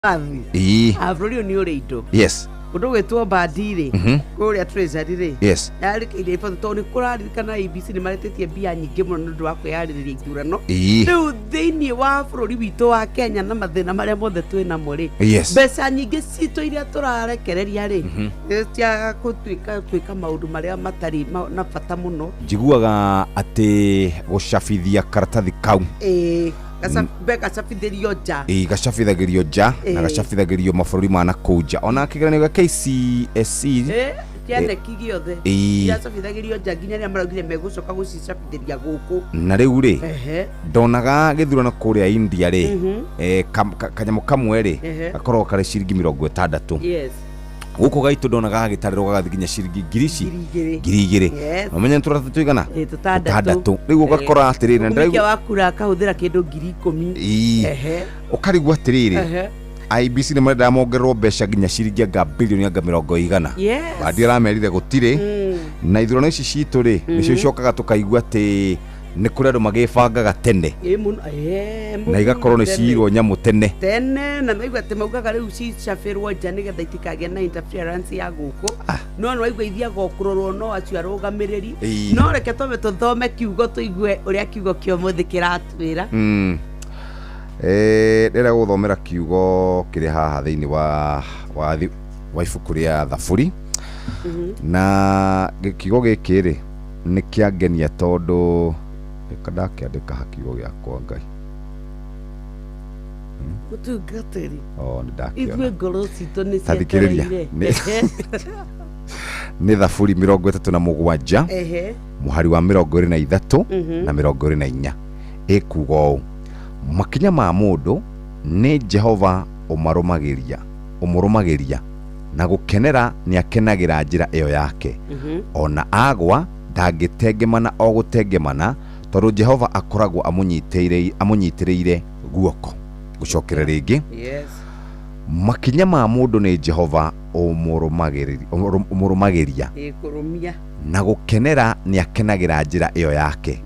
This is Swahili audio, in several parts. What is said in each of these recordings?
Afro ni oreito. Yes. Undu gwetwo bandire. Kuria treasury ri. Yes. Yarikire ifoto ni kuraririkana ABC ni maretetie mbia nyingi muno nundu wa kwiyaririria ithurano. Riu thiini wa bururi witu wa Kenya na mathina maria mothe twina mo ri. Mbeca nyingi citu iria turarekereria ri. Cia twika maundu maria matari na bata muno. Njiguaga ati gucabithia karatathi kau. Gacabithirio nja. Gacabithagirio nja na gacabithagirio mabururi ma nakuu nja. Ona kigeranio gĩa KCSE kiandĩki gĩothe gĩacabithagirio nja nginya rĩrĩa maraugire megũcoka gũcicabithĩria gũkũ. Na rĩu rĩ ndonaga gĩthurano kũrĩa India rĩ kanyamũ kamwe rĩ gakoragwo karĩ ciringi 60. Yes. Guko gaitu ndonaga gagitarĩrwo gagathi nginya ciringi 2,000. No menya tũrata tũigana 6. Rĩu ũgakora atĩrĩrĩ na ndĩrauga wakura akahũthĩra kĩndũ 10,000. Ũkarigwo atĩrĩrĩ IBC nĩ marenda mongererwo mbeca nginya ciringi anga bilioni anga 100. Bandi aramerire gũtirĩ na ithurano ici citũ rĩ nĩcio icokaga tũkaigua atĩ nĩ kũrĩ andũ magĩbangaga tene na igakorwo nĩ cirwo nyamũ tene na maigua atĩ maugaga rĩu cicabĩrwo nja nĩgetha itikagĩa na interference ya gũkũ. No waigua ithiaga kũrorwo no acio arũgamĩrĩri. No reke twambe tũthome kiugo tũigue ũrĩa kiugo kĩa ũmũthĩ kĩratwĩra. Ndĩrenda gũthomera kiugo kĩrĩ haha thĩinĩ wa ibuku rĩa Thaburi. Na kiugo gĩkĩ rĩ nĩ kĩangenia tondũ ndakĩandĩka kiugo gĩakwa Ngai. Ũtungatĩri. Nĩndakĩona. Ithuĩ ngoro citũ nĩ ciatereire. Nĩ Thaburi 37 mũhari wa 23 na 24 ĩkuuga ũũ: makinya ma mũndũ nĩ Jehova ũmũrũmagĩria na gũkenera nĩ akenagĩra njĩra ĩyo yake. Ona agwa ndangĩtengemana o gũtengemana tondũ Jehova akoragwo amũnyitĩrĩire guoko. Gũcokera rĩngĩ. Makinya ma mũndũ nĩ Jehova ũmũrũmagĩria na gũkenera nĩ akenagĩra njĩra ĩyo yake.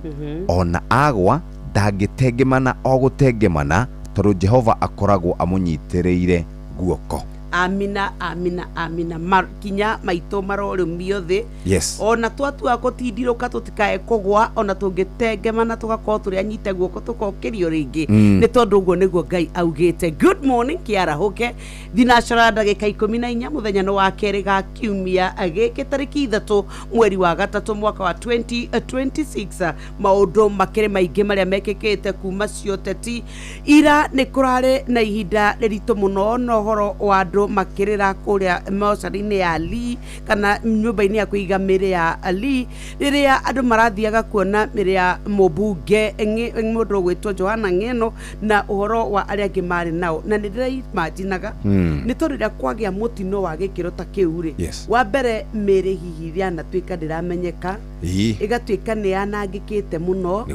Ona agwa ndangĩtengemana o gũtengemana tondũ Jehova akoragwo amũnyitĩrĩire guoko. Amina, amina, amina. Makinya maitũ marorũmio thĩ. Ona twatua gũtindirũka tũtikae kũgwa, ona tũngĩtengemana tũgakorwo tũrĩ anyite guoko tũkokerio rĩngĩ. Nĩ tondũ ũguo nĩguo Ngai augĩte. Good morning kĩarahũke. Thinacara ndagĩka 14 mũthenya nĩ wa kerĩ ga kiumia gĩkĩ tarĩki 3 mweri wa gatatũ mwaka wa 2026. Maũndũ makĩrĩ maingĩ marĩa mekĩkĩte kuma cioteti. Ira nĩ kũrarĩ na ihinda rĩritũ mũno na ũhoro wa andũ makirira kuria mocarĩ-inĩ ya Ali kana nyũmba-inĩ ya kũiga mĩrĩ ya Ali rĩrĩa andũ marathiaga kuona mĩrĩ ya mũmbunge mũndũ gwĩtwo Johana Ng'eno na ũhoro wa arĩa angĩ marĩ nao. Na nĩndĩraimaginaga nĩ tondũ rĩrĩa kwagĩa mũtino wa gĩkĩro ta kĩu rĩ, wa mbere mĩrĩ hihi yanatuĩka ndĩramenyeka, ĩgatuĩka nĩ yanangĩkĩte mũno,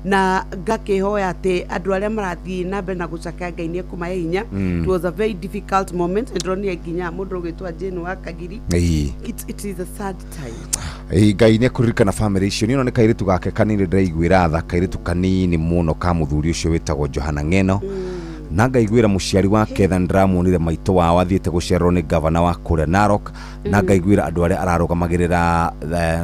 na ngakĩhoya atĩ andũ arĩa marathiĩ na mbere na gũcakaya Ngai nĩ ekũmahe hinya. It was a very difficult moment. Ndronire nginya mũndũ gwĩtwo Jane wa Kagiri. It is a sad time. Ngai nĩ kũririkana family icio. Nĩ ona kairitu gake kanini ndĩraiguĩra tha, kairitu kanini mũno ka mũthuri ũcio wĩtagwo Johana Ng'eno. Na ngaiguĩra mũciari wake tha ndĩramuonire maitũ wao athiĩte gũcererwo nĩ gavana wa kũrĩa Narok. Na ngaiguĩra andũ arĩa ararũgamagĩrĩra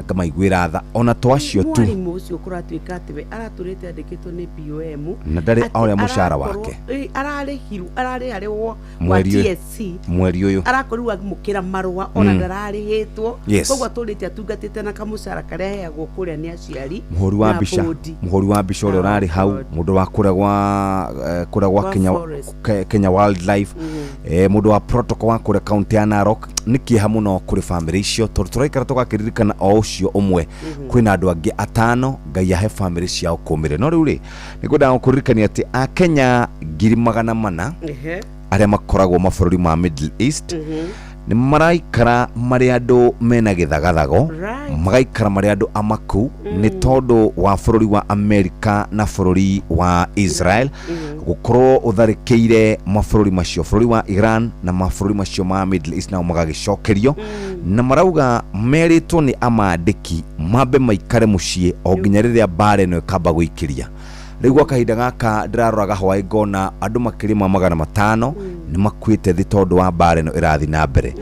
ngamaiguĩra tha ona twacio tu. Mwarimũ ũcio kũratuĩka atĩ we aratũrĩte andĩkĩtwo nĩ BOM na ndarĩ ũrĩa mũcara wake ararĩhirwo wa TSC mweri ũyũ, arakorirwo amũkĩra marũa ona ndararĩhĩtwo. Koguo atũrĩte atungatĩte na kamũcara karĩa heagwo kũrĩa nĩ aciari. Mũhũri wa mbica ũrĩa ũrarĩ hau, mũndũ wa kũrĩa gwa Kenya Wildlife, mũndũ wa protocol wa kũrĩa kaunti ya Narok. Nĩ kĩeha mũno kũrĩ family icio tondũ tũraikara tũgakĩririkana o ũcio ũmwe kwĩna andũ angĩ 5 Ngai ahe family ciao kũmĩre. No rĩu rĩ nĩngwendaga kũririkania atĩ Akenya 400,000 arĩa makoragwo mabũrũri ma Middle East nĩ maraikara marĩ andũ mena gĩthagathago, magaikara marĩ andũ amaku nĩ tondũ wa bũrũri wa Amerika na bũrũri wa Israel gũkorwo ũtharĩkĩire mabũrũri macio, bũrũri wa Iran na mabũrũri macio ma Middle East nao magagĩcokerio. Na marauga merĩtwo nĩ amandĩki mambe maikare mũciĩ o nginya rĩrĩa mbara ĩno ĩkamba gũikĩria. Rĩu kahinda gaka ndĩraroraga hwaĩ ngona andũ makĩrĩ ma 500 nĩ makuĩte thĩ tondũ wa mbara ĩno ĩrathi na mbere.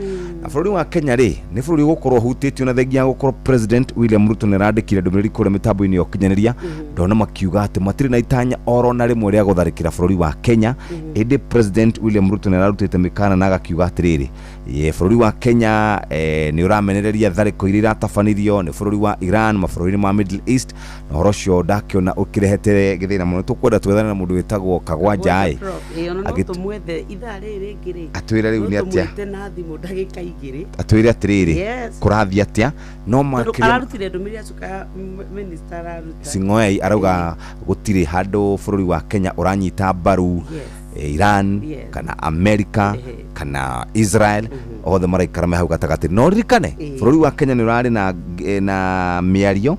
Na bũrũri wa Kenya rĩ nĩ bũrũri gũkorwo hutĩtio na thengia gũkorwo President William Ruto nĩ randĩkire ndũmĩrĩri kũrĩa mĩtambo-inĩ ya ũkinyanĩria ndona makiuga atĩ matirĩ na itanya oro na rĩmwe rĩa gũtharĩkĩra bũrũri wa Kenya. Ĩndĩ President William Ruto nĩ ararutĩte mĩkana na agakiuga atĩrĩrĩ bũrũri wa Kenya nĩ ũramenereria tharĩko iria iratabanirio nĩ bũrũri wa Iran mabũrũri ma Middle East na ũhoro ũcio ndakĩona ũkĩrehete gĩthĩna mũno. Tũkwenda twethane na mũndũ wĩtagwo Kagwanja atwĩra rĩu nĩ atĩa atwĩre atĩrĩrĩ kũrathi atĩa no ararutire ndũmĩrĩri acuka minister araruta Sing'oei arauga gũtirĩ handũ bũrũri wa Kenya ũranyita mbaru Iran kana America kana Israel othe maraikara me hau gatagatĩ. No ririkane bũrũri wa Kenya nĩ ũrarĩ na mĩario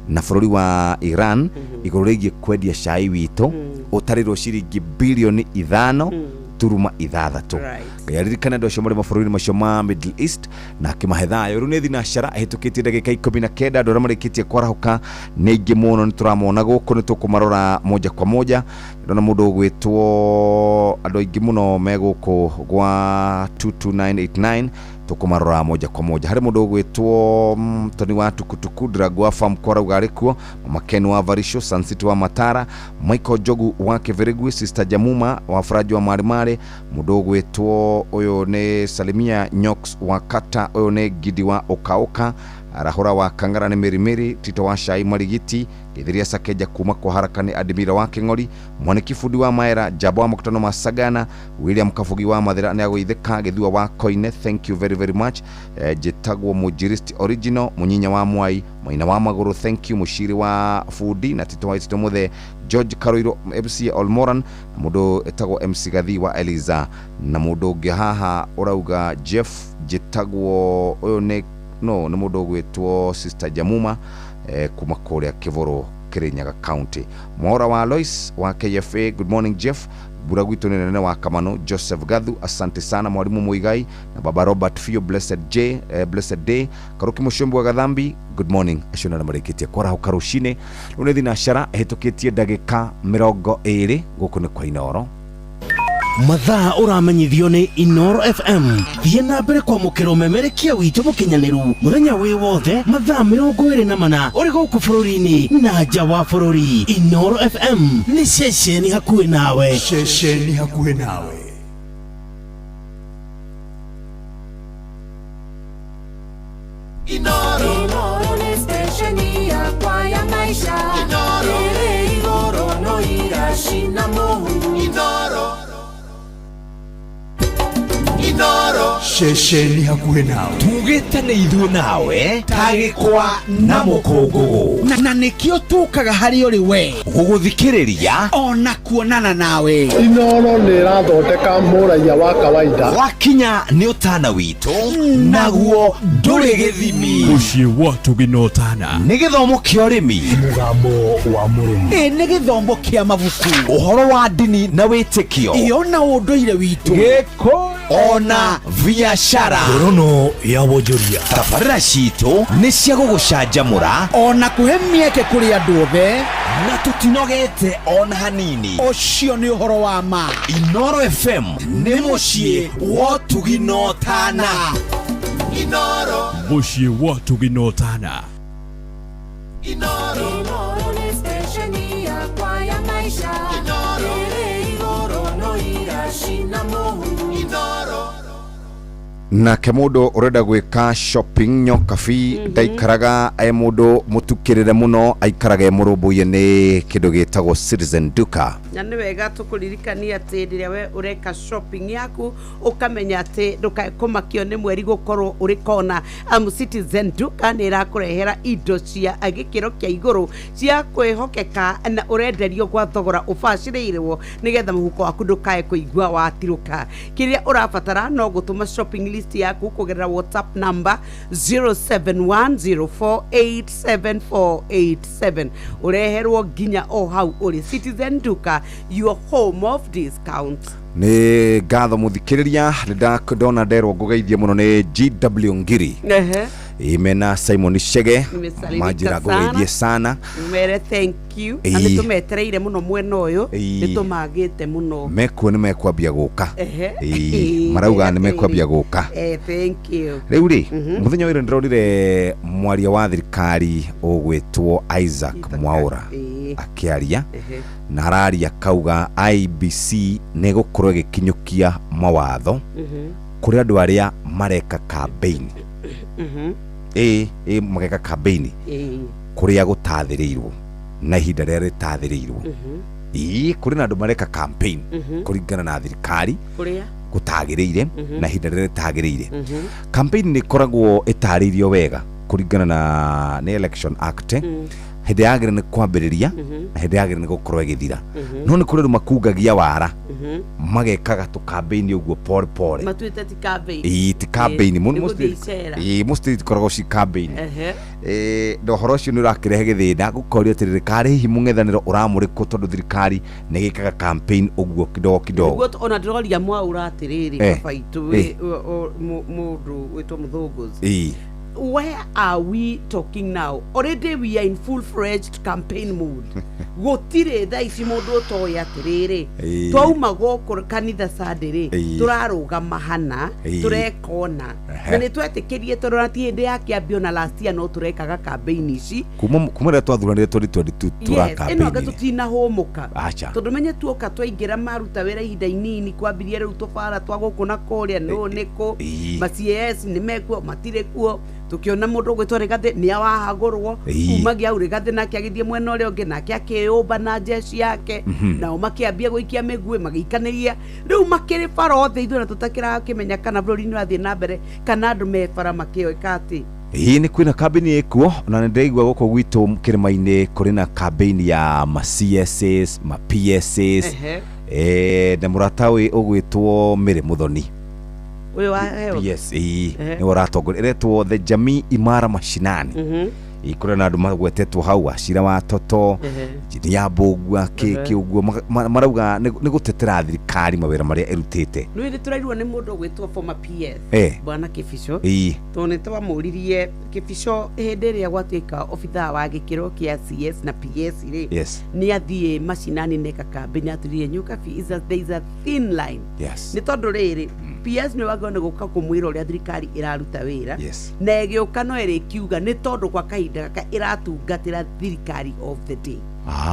na bũrũri wa Iran igũrũ rĩgiĩ kwendia cai witũ ũtarĩrwo ciringi bilioni 5.6. Yaririkana andũ acio marĩ mabũrũri macio ma Middle East na akĩmahe thayũ. Rĩu nĩ thinacara ahĩtũkĩtie ndagĩka 19 andũ arĩa marĩkĩtie kwarahũka nĩ aingĩ mũno nĩ tũramona gũkũ nĩ tũkũmarora moja kwa moja. Ndona mũndũ ũgwĩtwo andũ aingĩ mũno me gũkũ gwa 22989 tukumarora moja kwa moja. Hari mundu gwitwo Tony wa Tukutuku Dragwa Farm Kwarauga arikuo, Mama Ken wa Varisho, Sansiti wa Matara, Michael Jogu wa Keverigwe, Sister Jamuma wa Faraji wa Marimare, mundu gwitwo uyo ne Salimia Nyox wa Kata, uyo ne Gidi wa Okaoka, Arahora wa Kangara ne Merimeri, Tito wa Shai Marigiti, Githiria Sakeja kuma kwa haraka ni Adimira wa King'ori, Mwaniki wa Maera, Jabo wa Mkutano Masagana, William Kafugi wa Mathira ne agoitheka, Githua wa Koine, thank you very much. Jetagwo Mujiristi Original, Munyinya wa Mwai, Maina wa Maguru, thank you. Mushiri wa Fudi na Tito wa Itomothe, George Karoiro MC Olmoran, na mudo etagwo MC Gathi wa Eliza, na mudo gehaha orauga Jeff Jetagwo oyo ne no mudo gwetwo Sister Jamuma kuma kũrĩa Kivoro Kirinyaga County. Mwaura wa Lois wa KFA, good morning Jeff. Bura gwitũ nene wa Kamano, Joseph Gathu, asante sana. Mwalimu Muigai na Baba Robert Fio, blessed day. Karuki Mushombo wa Gathambi, good morning. Ashona na marĩkĩtie kwarahuka rũcinĩ. Rĩu nĩ thinacara hetũkĩtie ndagĩka 20 gũkũ nĩ kwa Inoro. Mathaa ũramenyithio nĩ Inoro FM. Thiĩ na mbere kwamũkĩra ũmemerekia witũ mũkinyanĩru mũthenya wĩ wothe mathaa 24 ũrĩ gũkũ bũrũri-inĩ na nja wa bũrũri. Inoro FM nĩ ceceni hakuhĩ nawe. Ceceni hakuhĩ nawe. Inoro ni stesheni yakwa ya maisha. Inoro igoro no irashina Mungu. Inoro ceceni hakuhĩ nawe. Tugĩte nĩ ithuĩ nawe tagĩkwa na mũkũngũgũ na nĩkĩo tũkaga harĩ ũrĩ we gũgũthikĩrĩria ona kuonana nawe. Inoro nĩ ĩrathondeka mũraiya wa kawaida. Wakinya nĩ ũtana witũ naguo ndũrĩ gĩthimi. Mũciĩ wa Tũginotana nĩ gĩthomo kĩa ũrĩmi, mũgambo wa mũrĩmi, nĩ gĩthomo kĩa mabuku, ũhoro wa ndini na wĩtĩkio, iyo na ũndũire witũ, gĩkũ ona biashara, ngorono ya wonjoria. Tabarĩra citũ nĩ cia gũgũcanjamũra ona kũhe mĩeke kũrĩ andũ othe na tũtinogete ona hanini. Ũcio nĩ ũhoro wa ma. Inoro FM nĩ mũciĩ wa Tũginotana. Inoro mũciĩ wa Tũginotana. Inoro ni stesheni yakwa ya maisha. Inoro igoro no irashina Mungu. Inoro nake mundu urenda gwika shopping nyokabi ndaikaraga mundu mutukirire muno aikarage murumbuye ni kindu gitagwo Citizen Duka. Na nĩ wega tũkũririkania atĩ rĩrĩa we ũreka shopping yaku ũkamenya atĩ ndũkakũmakio nĩ mweri gũkorwo ũrĩ kona. Citizen Duka nĩ ĩrakũrehera indo cia gĩkĩro kĩa igũrũ cia kwĩhokeka na ũrenderio gwa thogora ũbacĩrĩirwo nĩgetha mũhuko waku ndũkae kũigua watirũka. Kĩrĩa ũrabatara no gũtũma shopping list yaku kũgerera WhatsApp number 0710487487 ũreherwo nginya o hau ũrĩ. Citizen Duka, your home of discount. Nĩ ngatho mũthikĩrĩria ndona nderwo ngũgeithie mũno nĩ GW Ngiri. Imena Simon Shege majira gogeithie sana mere thank you andi tumetereire muno mweno uyu nitumagite muno mekuo ni mekwambia guka marauga ni mekwambia guka thank you riu ri muthenya wire ndirorire mwaria wa thirikari ugwitwo Isaac Mwaura akiaria na araria kauga IBC ni gukorwo gikinyukia mawatho kuri andu aria mareka campaign mageka campaign kuria gutathiriirwo na ihinda rĩrĩa rĩtathĩrĩirwo kuri na andu mareka campaign kuringana na thirikari kuria gutagĩrĩire na ihinda rĩrĩa rĩtagĩrĩire campaign nĩ koragwo itarĩirio wega kuringana na election act hindi yagire ni kwambiriria na hindi yagire ni gukorwo igithira no ni kuri makungagia wara magekaga tu campaign uguo pole pole matuite ti campaign ti campaign musti koragwo ci campaign ndo horo cio ni urakirehe githina gukoria thirikari hihi mung'ethaniro uramurikwo tondu thirikari ni gikaga campaign uguo kidogo uguo ona ndiroria Mwaura atiriri baitu mundu witwo Muthunguzi. Where are we talking now? Already we are in full-fledged campaign mode. Gotire tha ici mundu toya atiriri twauma goko kanitha Sunday turarugama hana turekona na ni twetikirie turati hindi yake ambio na last year no turekaga campaign ici kuma ria twathuranire 2022 tura campaign ino gatutina homuka tondu menye tuoka twaingira maruta wira ihinda inini kwambirie riu tubara twaguku na kuria no niko macs ni mekuo matire kuo tukiona mundu gwitwo Rigathi ni awahagurwo umagia Rigathi nake agithie mwena uria ungi nake akiumba na jeshi yake nao makiambia guikia migue magikaniria riu makiri barothe ithuĩ na tutakira kimenya kana bũrũri ni rathie na mbere kana andu mebara makioeka ati ni kwina campaign ikuo na ndirigwa guko gwitu Kĩrĩma-inĩ kuri na campaign ya ma CSS ma PSS na muratawi ugwitwo Mĩrĩ Mũthoni uyu wa hewa yes ni waratongoria eretwo the Jamii Imara Mashinani ikura na andu magwetetwo hau acira wa toto jini ya Mbũgua kiki uguo marauga ni gutetera thirikari mawira maria erutite ni turairwo ni mundu gwitwo former PS bwana Kĩbico tone twamuririe Kĩbico hindi ria gwatuika ofitha wa gikiro kia CS na PS ri ni athie mashinani neka campaign aturie nyuka there is a thin line ni tondu riri PS ni wagone guka kumwira uria thirikari iraruta wira na gioka no eri kiuga ni tondu kwa kahinda gaka iratungatira thirikari of the day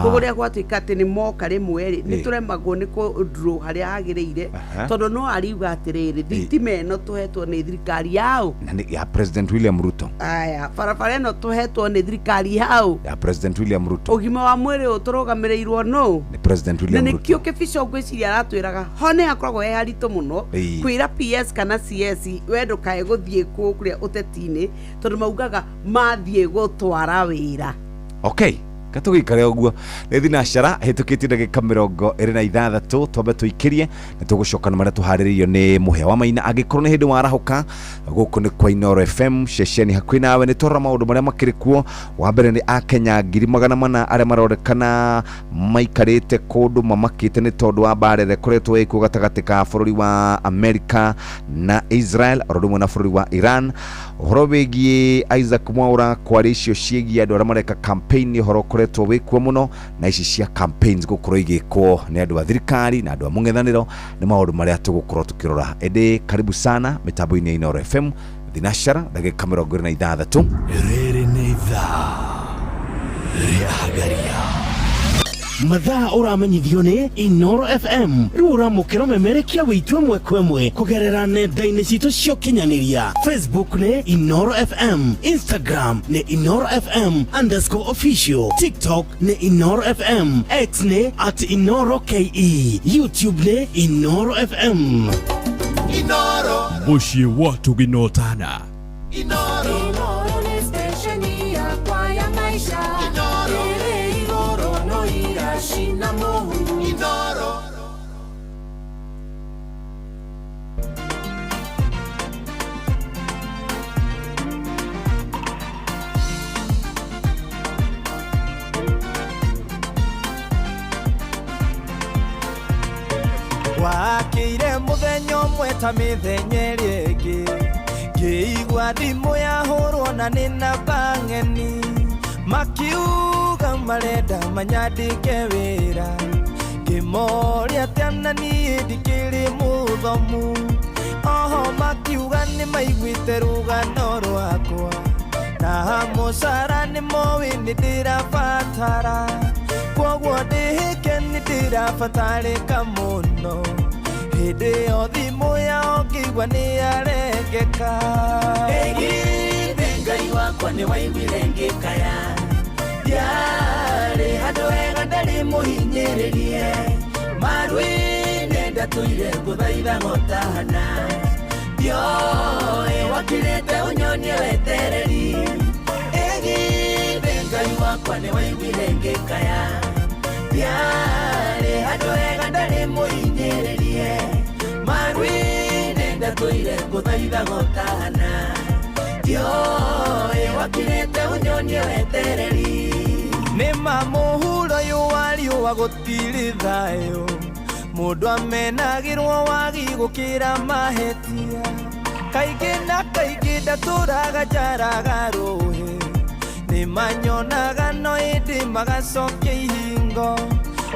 kuguria gwatuika ati ni moka rimwe ri ni turemagwo ni kudro haria agiriire tondu no ariuga atiriri thitima ino tuhetwo ni thirikari yao ya President William Ruto aya barabara ino tuhetwo ni thirikari yao ya President William Ruto ugima wa mwiri uturugamirirwo no ni President William Ruto na nikio Kĩbico ngwiciria aratwiraga hone akoragwo he haritu muno kwira PS kana CS wendo kae guthie kuria utetini tondu maugaga mathie gutwara wira katugikare uguo ni thinashara hitukitie ndagika 26 twambe tuikirie ni tugucoka na maria tuhariririo ni Muhia wa Maina agikorwo ni hindi warahuka guku ni kwa Inooro FM shesheni hakwi nawe ni tora maundu maria makiri kuo wa mbere ni Akenya 400 aria marorekana maikarite kundu mamakite ni tondu wa mbarere kuretwo ikuo gatagati ka bururi wa America na Israel orumwe na bururi wa Iran horo wigie Isaac Mwaura kwari icio ciegie andu aria mareka campaign horo kuretwo wikuo muno na ici cia campaigns gukorwo igikwo ni andu a thirikari na andu a mung'ethaniro ni maundu maria tugukorwo tukirora ende karibu sana mitambo-ini ya Inooro FM thinashara ndagika 26 riri ni ithaa ria hagaria mathaa uramenyithio ni Inooro FM riu uramukira memerekia witwe mwekwemwe kugerera nenda-ini citu cio kinyaniria Facebook ni Inooro FM, Instagram ni Inooro FM_official, TikTok ni Inooro FM, X ni @InooroKE, YouTube ni Inooro FM. Inooro muciĩ watu ginotana Inooro ni stesheni yakwa ya maisha iri igũrũ no iracina mũhu Inooro wakĩire mũthenya ũmwe ta mĩthenya ĩrĩa ĩngĩ Ngĩigua thimũ yahũrwo na nĩ namba ng'eni, makiuga marenda manyandĩke wĩra. Ngĩmoria atĩ ana niĩ ndikĩrĩ mũthomu, oho makiuga nĩ maiguĩte rũgano rwakwa, na mũcara nĩ moĩ nĩ ndĩrabatara, kwoguo ndĩhĩke nĩ ndĩrabatarĩka mũno. Hĩndĩ ĩyo thimũ yao ngĩigua nĩ yarengeka. Ĩgithĩ Ngai wakwa nĩ waiguire ngĩkaya, ndiarĩ handũ hega ndarĩ mũhinyĩrĩrie, maru-inĩ ndatũire ngũthaitha ngotahana, ndioĩ wakirĩte ũnyonie wetereri. Ĩgithĩ Ngai wakwa nĩ waiguire ngĩkaya, ndiarĩ handũ hega ndarĩ mũhinyĩrĩrie, maru-inĩ ndatũire ngũthaitha ngotahana, ndioĩ wakirĩte ũnyonie wetereri. Nĩma mũhuro ũyũ wa riũa gũtirĩ thayũ, mũndũ amenagĩrwo wagi gũkĩra mahĩtia, kaingĩ na kaingĩ ndatũraga njaraga rũhĩ, nĩmanyonaga no ĩndĩ magacokia ihingo,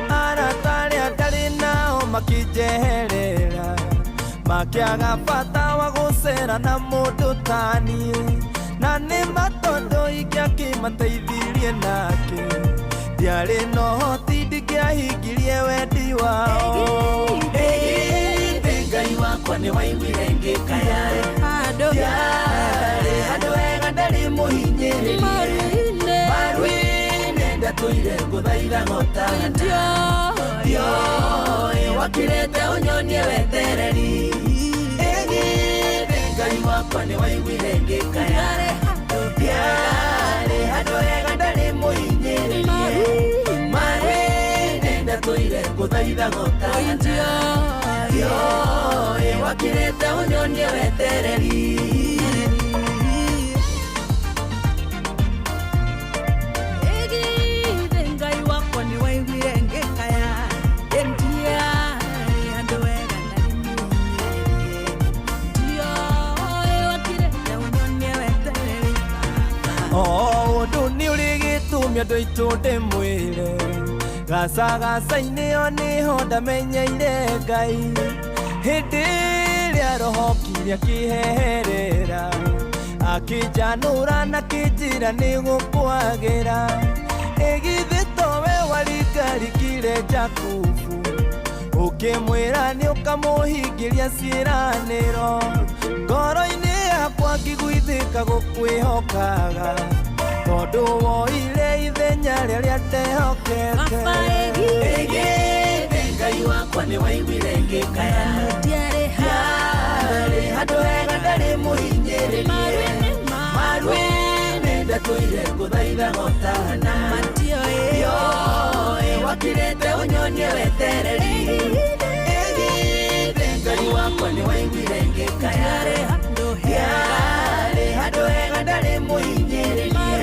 arata arĩa ndarĩ nao makĩnjeherera, makĩaga bata wa gũcera na mũndũ ta niĩ, na nĩma tondũ ingĩakĩmateithirie nake, ndiarĩ na ũhoti ndingĩahingirie wendi wao. Ĩgithĩ Ngai wakwa nĩ waiguire ngĩkaya, ndiarĩ handũ hega ndarĩ mũhinyĩrĩrie, maru-inĩ ndatũire ngũthaitha ngotahana, ndioĩ wakirĩte ũnyonie wetereri. Ĩgithĩ Ngai wakwa nĩ waiguire ngĩkaya, ndiarĩ handũ hega ndarĩ mũhinyĩrĩrie, maru-inĩ ndatũire ngũthaitha ngotahana, ndioĩ wakirĩte ũnyonie wetereri. Ĩgithĩ Ngai wakwa nĩ waiguire ngĩkaya, ndiarĩ handũ hega ndarĩ mũhinyĩrĩrie, ndioĩ wakirĩte ũnyonie wetereri. Ũndũ nĩ ũrĩ gĩtũmi andũ aitũ ndĩmwĩre, gacagaca-inĩ ĩyo nĩho ndamenyeire Ngai, hĩndĩ ĩrĩa roho kinya kĩheherera, akĩnjanũra na kĩnjĩra nĩ gũkwagĩra. Ĩgithĩ towe warikarikire Jakubu, ũkĩmwĩra nĩ ũkamũhingĩria ciĩranĩro, ngoro-inĩ yakwa ngĩguithĩka gũkwĩhokaga, tondũ woire ithenya rĩrĩa ndehokete. Ĩgithĩ Ngai wakwa nĩ waiguire ngĩkaya, ndiarĩ handũ hega ndarĩ mũhinyĩrĩrie, maru-inĩ ndatũire ngũthaitha ngotahana, ndioĩ wakirĩte ũnyonie wetereri. Ĩgithĩ Ngai wakwa nĩ waiguire ngĩkaya, ndiarĩ handũ hega ndarĩ mũhinyĩrĩrie,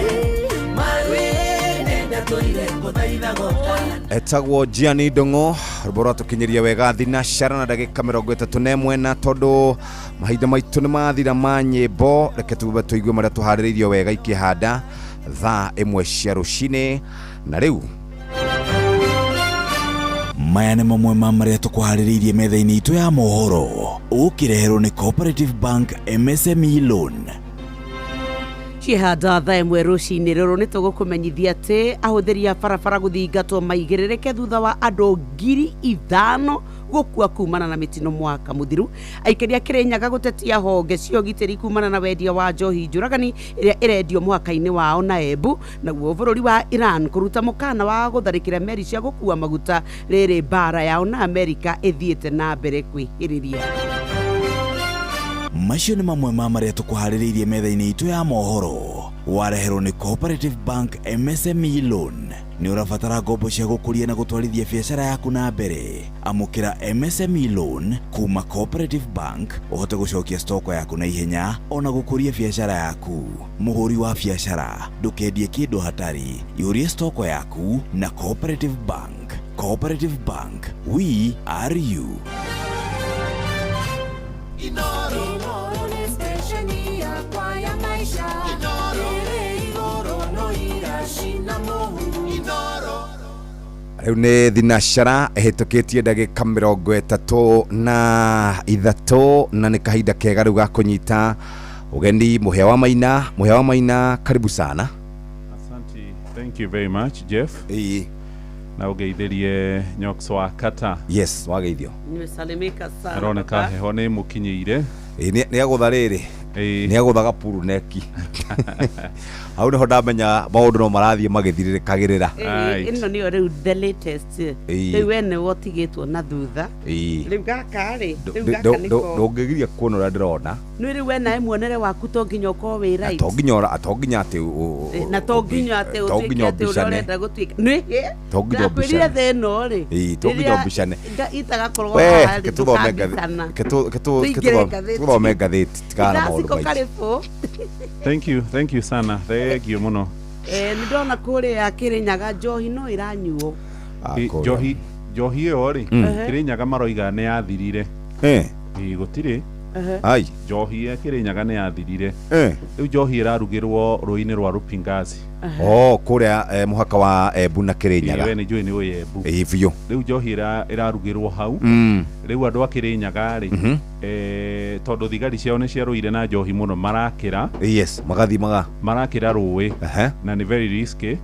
maru-inĩ ndatũire ngũthaitha ngotahana. Etagwo Gianni Ndung'u, rũmbo rwatũkinyĩria wega thinacara na ndagĩka 31, na tondũ mahinda maitũ nĩ mathira ma nyĩmbo, reke tũmbe tũigue marĩa tũharĩrĩirio wega ikĩhanda thaa 1 cia rũcinĩ. Na rĩu maya nĩ mamwe ma marĩa tũkũharĩrĩirie metha-inĩ itũ ya mohoro, ũkĩreherwo nĩ Cooperative Bank MSME Loan. Cihanda thaa 1 rũcinĩ rũrũ nĩ tũgũkũmenyithia atĩ ahũthĩri a barabara gũthingatwo maigĩrĩrĩke thutha wa andũ 5,000 gũkua kumana na mĩtino mwaka mũthiru. Aikari a Kĩrĩnyaga gũtetia honge cia ũgitĩri kumana na wendia wa njohi njũragani ĩrĩa ĩrendio mũhaka-inĩ wao na Embu. Naguo bũrũri wa Iran kũruta mũkana wa gũtharĩkĩra meri cia gũkua maguta rĩrĩ mbara yao na Amerika ĩthiĩte na mbere kwĩhĩrĩria. Macio nĩ mamwe ma marĩa tũkũharĩrĩirie metha-inĩ itũ ya mohoro, wareherwo nĩ Cooperative Bank MSME Loan. Nĩ ũrabatara ngombo cia gũkũria na gũtwarithia biacara yaku na mbere. Amũkĩra MSME Loan kuma Cooperative Bank, ũhote gũcokia stoko yaku na ihenya ona gũkũria biacara yaku. Mũhũri wa biacara, ndũkendie kĩndũ hatari, yũria stoko yaku na Cooperative Bank. Cooperative Bank, we are you. Inoro ni stesheni Riu ni thinashara ehitukitie ndagika 33 na ni kahinda kega riu ga kunyita ugeni Muhea wa Maina, karibu sana. Asante, thank you very much Jeff. Na ugeithirie Nyox wa Kata. Yes, wageithio. Nimesalimika sana. Aroneka heho ni mukinyiire. Ni agutha riri. Ni agutha gapuru neki. Au ni ndamenya maundu no marathie magithiririkagirira. Ino ni riu the latest. Riu ene wotigitwo na thutha. Riu gaka ri. Ndungigiria kuona ura ndirona. Ni riu ene muonere waku to nginya uko wi right. Atonginya ati na tonginya ati utikete urenda gutwika. Ni tonginya bicane. Theno ri. Tonginya bicane. Itaga korwo hali tuthome ngathiti tikana maundu maingĩ. Thank you sana. Thank you muno. Nindona kuria Kirinyaga njohi no iranyuo. Njohi iyo ri Kirinyaga maroiga ni yathirire. Gutiri ai njohi ya Kirinyaga ni yathirire. Riu njohi irarugirwo ruini rwa Rupingazi. Kuria muhaka wa Embu na Kirinyaga. We ni njui ni we Embu. Biu. Riu njohi irarugirwo hau. Riu andu a Kirinyaga ri tondu thigari ciao ni ciaruire na njohi muno marakira. Yes, marakira ruwi na ni very risky.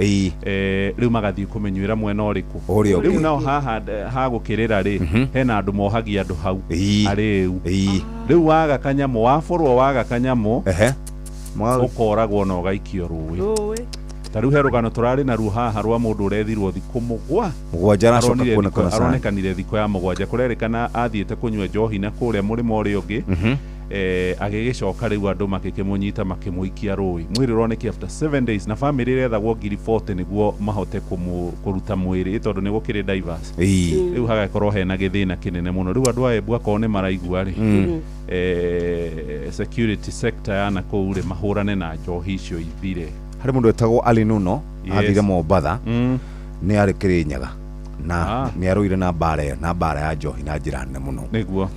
Riu magathii kumenyuira mwena uriku. Riu nao ha gukirira ri hena andu mohagia andu hau ariu. Riu waga kanyamu waforwo waga kanyamu ukoragwo no gaikio ruwi. Tariu herugano turari na ruhaha rwa mundu urethirwo thiku mugwanja aracoka kuonekana aronekanire thiku ya mugwanja kurerikana athiete kunywa njohi na kuria murimo uri ungi agigicoka riu andu makikimunyita makimuikia ruwi. Mwiri uroneki after 7 days na family irethagwo 40 niguo mahote kuruta mwiri tondu ni gukiri diverse. Riu hagakorwo hena githina kinene muno. Riu andu a Embu akone maraigua ri security sector yana kuu ri mahurane na njohi icio ithire. Hari mundu etagwo Ali Nuno athire Mombatha ni ari Kirinyaga na ni aruire na mbara ya njohi na njira nene muno niguo.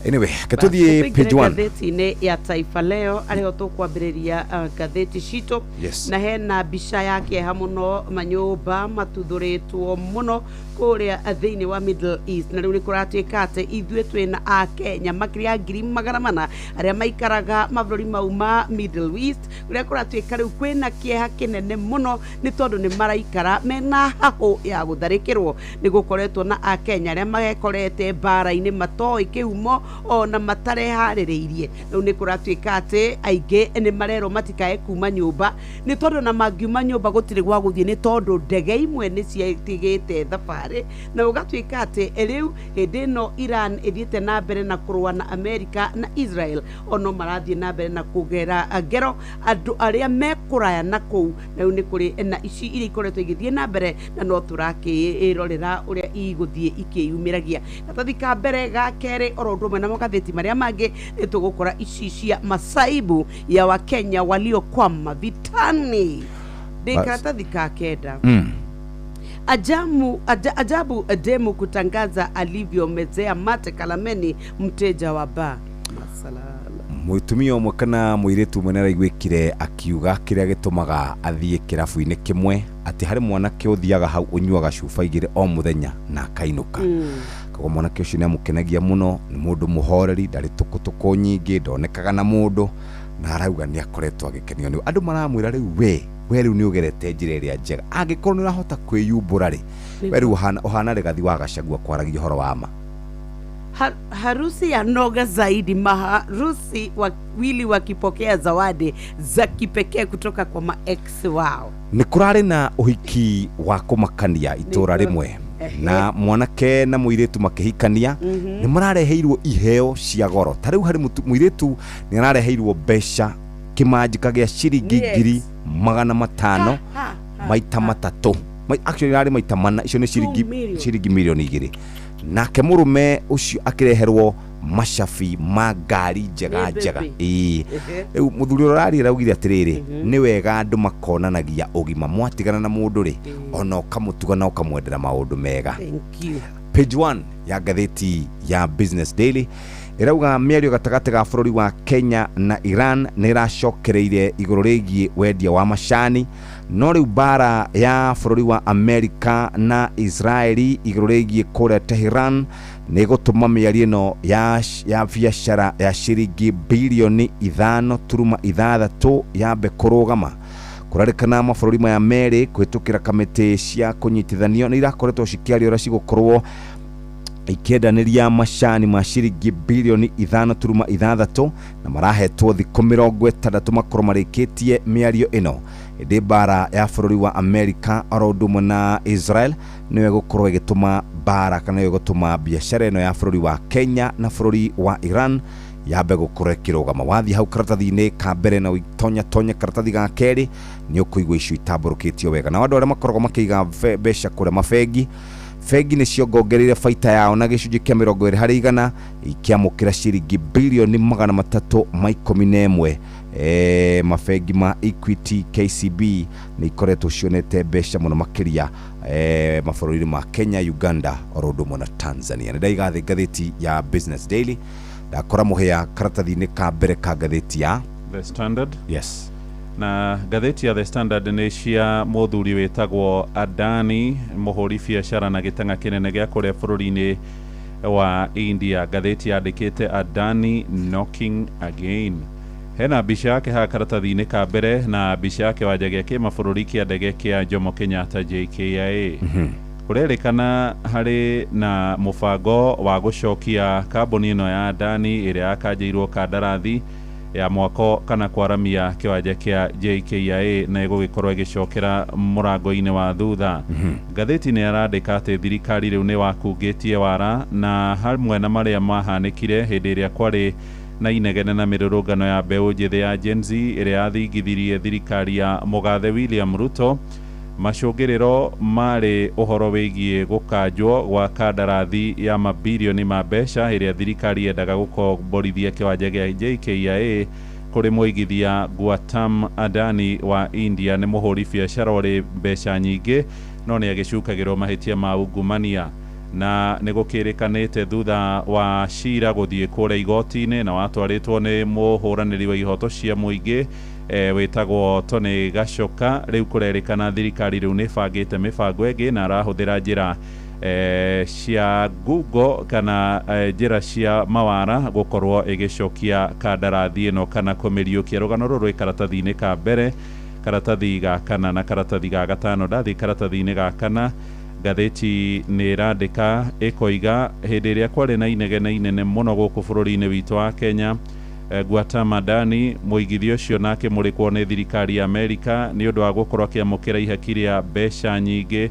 Anyway, katuthie page 1 gatheti-inĩ ya Taifa Leo ariho tukwambiriria gatheti cito na hena mbica ya kieha muno manyumba matuthuritwo muno kuria thiini wa Middle East na riu ni kuratuika ati ithue twina a Kenya makiria 400,000 aria maikaraga mabũrũri mauma Middle East kuria kuratuika riu kwina kieha kinene muno ni tondu ni maraikara mena hahu ya gutharikirwo ni gukoretwo na a Kenya aria magekorete mbara-ini matoi kiumo ona matareharireirie. Riu ni kuratuika ati aingi ni marero matikae kuma nyumba ni tondu na mangiuma nyumba gutiri gwa guthie ni tondu ndege imwe ni ciatigite thabari na ugatuika ati riu hindi no Iran ithiete na mbere na kurua na America na Israel ono marathie na mbere na kugera ngero andu aria mekuraya na kou. Riu ni kuri na ici iri ikoretwo igithie na mbere na no turakirorera uria iguthie ikiyumiragia na tathika mbere ga keri orondo na magatheti maria mangi tugukora ici cia masaibu ya Wakenya waliokwama vitani. Dekatathi ka kenda. Ajabu demu kutangaza alivyomezea mate Kalameni mteja wa bar. Mutumia umwe kana muiretu mwenera igwikire akiuga kiria gitumaga athie kirabu-ini kimwe ati hari mwanake uthiaga hau unyuaga cuba igire o muthenya na kainuka. Koguo mwanake ucio ni amukenagia muno, ni mundu muhoreri, ndari tukutuko nyingi, ndonekaga na mundu na arauga ni akoretwo agikenio ni andu maramwira riu we riu ni ugerete njira iria njega angikorwo ni urahota kwiyumbura ri we riu uhana regathi wa Gachagua kwaragia horo wa ma. Harusi ya noga zaidi, maharusi wawili wakipokea zawadi za kipekee kutoka kwa ma-ex wao. Ni kurari na uhiki wa kumakania itura rimwe na mwanake na muiretu makihikania ni marareheirwo iheo cia goro. Tariu hari muiretu ni arareheirwo besha kimanjika gya ciringi 500,000 maita matatu. Actually ari maita mana, icio ni ciringi milioni 2. Nake murume ucio akireherwo mashafi magari njega. Riu muthuri urari raugire atiriri ni wega andu makonanagia ugima mwatigana na mundu ri ona ukamutuga na ukamwendera maundu mega. Thank you. Page 1 ya gatheti ya Business Daily irauga miario gatagati ga bururi wa Kenya na Iran ni iracokereire iguru rigie wendia wa macani no riu bara ya bururi wa Amerika na Israeli iguru rigie kure Tehran ni gutuma miario no ya biashara ya shiringi bilioni 5.6 yambe kurugama. Kurarikana mabũrũri maya merĩ kũhĩtũkĩra kamĩtĩ cia kũnyitithanio nĩ irakoretwo cikiaria ũrĩa cigũkorwo ikiendanĩria macani ma ciringi bilioni 5.6 na marahetwo thikũ 60 makorwo marĩkĩtie mĩario ĩno. Ĩndĩ bara ya bũrũri wa Amerika oro ũndũ ũmwe na Israel nĩyo ĩgũkorwo ĩgĩtũma bara kana ĩgũtũma biacara ĩno ya bũrũri wa Kenya na bũrũri wa Iran yambe gũkorwo ĩkĩrũgama. Wathiĩ hau karatathi-inĩ ka mbere na tonya karatathi ga kerĩ nĩ ũkũigua icio itambũrũkĩtio wega. Na andũ arĩa makoragwo makĩiga mbeca kũrĩa mabengi nĩ ciongongereire baita yao na gĩcunjĩ kĩa 20% ikiamũkĩra ciringi bilioni 311. Mabengi ma Equity, KCB nĩ ikoretwo cionete mbeca mũno makĩria mabũrũri ma Kenya, Uganda oro ũndũ ũmwe na Tanzania. Nĩ ndaigathĩ ngathĩti ya Business Daily ndakora mũhĩa karatathi-inĩ ka mbere ka ngathĩti ya The Standard. Yes. Na ngathĩti ya The Standard nĩ cia mũthuri wĩtagwo Adani, mũhũri biacara na gĩtanga kĩnene gĩa kũrĩa bũrũri-inĩ wa India. Ngathĩti yandĩkĩte Adani knocking again. Hena mbica yake ha karatathi-inĩ ka mbere na mbica yake wanja gĩa kĩmabũrũri kĩa ndege kĩa Jomo Kenyatta JKIA. Kurerikana harĩ na mũbango wa gũcokia kambuni ĩno ya Adani ĩrĩa yakanjĩirwo kandarathi ya mwako kana kwaramia kiwanja kia JKIA na igũgĩkorwo igĩcokera mũrango-inĩ wa thutha. Ngathĩti nĩ yarandĩka atĩ thirikari rĩu nĩ wakungĩtie wara na hamwe na marĩa mahanĩkire hĩndĩ ĩrĩa kwarĩ na inegene na mĩrũrũngano ya mbeũ njĩthĩ ya Gen Z ĩrĩa yathingithirie thirikari ya Mũgathe William Ruto. Macũngĩrĩro marĩ ũhoro wĩgiĩ gũkanjwo gwa kandarathi ya mabilioni ma mbeca ĩrĩa thirikari yendaga gũkomborithia kĩwanja gĩa JKIA kũrĩ mũigithia Gautam Adani wa India. Nĩ mũhũri biacara ũrĩ mbeca nyingĩ no nĩ agĩcukagĩrwo mahĩtia ma ungumania, na nĩ gũkĩrĩkanĩte thutha wa cira gũthiĩ kũrĩa igoti-inĩ na watwarĩtwo nĩ mũhũranĩri wa ihoto cia mũingĩ wĩtagwo Tony Gachoka. Rĩu kũrerĩkana thirikari rĩu nĩ bangĩte mĩbango ĩngĩ na arahũthĩra njĩra cia Google kana njĩra cia mawara gũkorwo ĩgĩcokia kandarathi ĩno kana kũmĩriũkia. Rũgano rũrũ karatathi-inĩ ka mbere, karatathi ga kana na karatathi ga gatano. Ndathi karatathi-inĩ ga kana, ngathĩti nĩ ĩrandĩka ĩkoiga hĩndĩ ĩrĩa kwarĩ na inegene inene mũno gũkũ bũrũri-inĩ witũ wa Kenya, Gautam Adani mũigithio ũcio nake mũrĩkwo nĩ thirikari ya Amerika nĩ ũndũ wa gũkorwo akĩamũkĩra ihaki rĩa mbeca nyingĩ.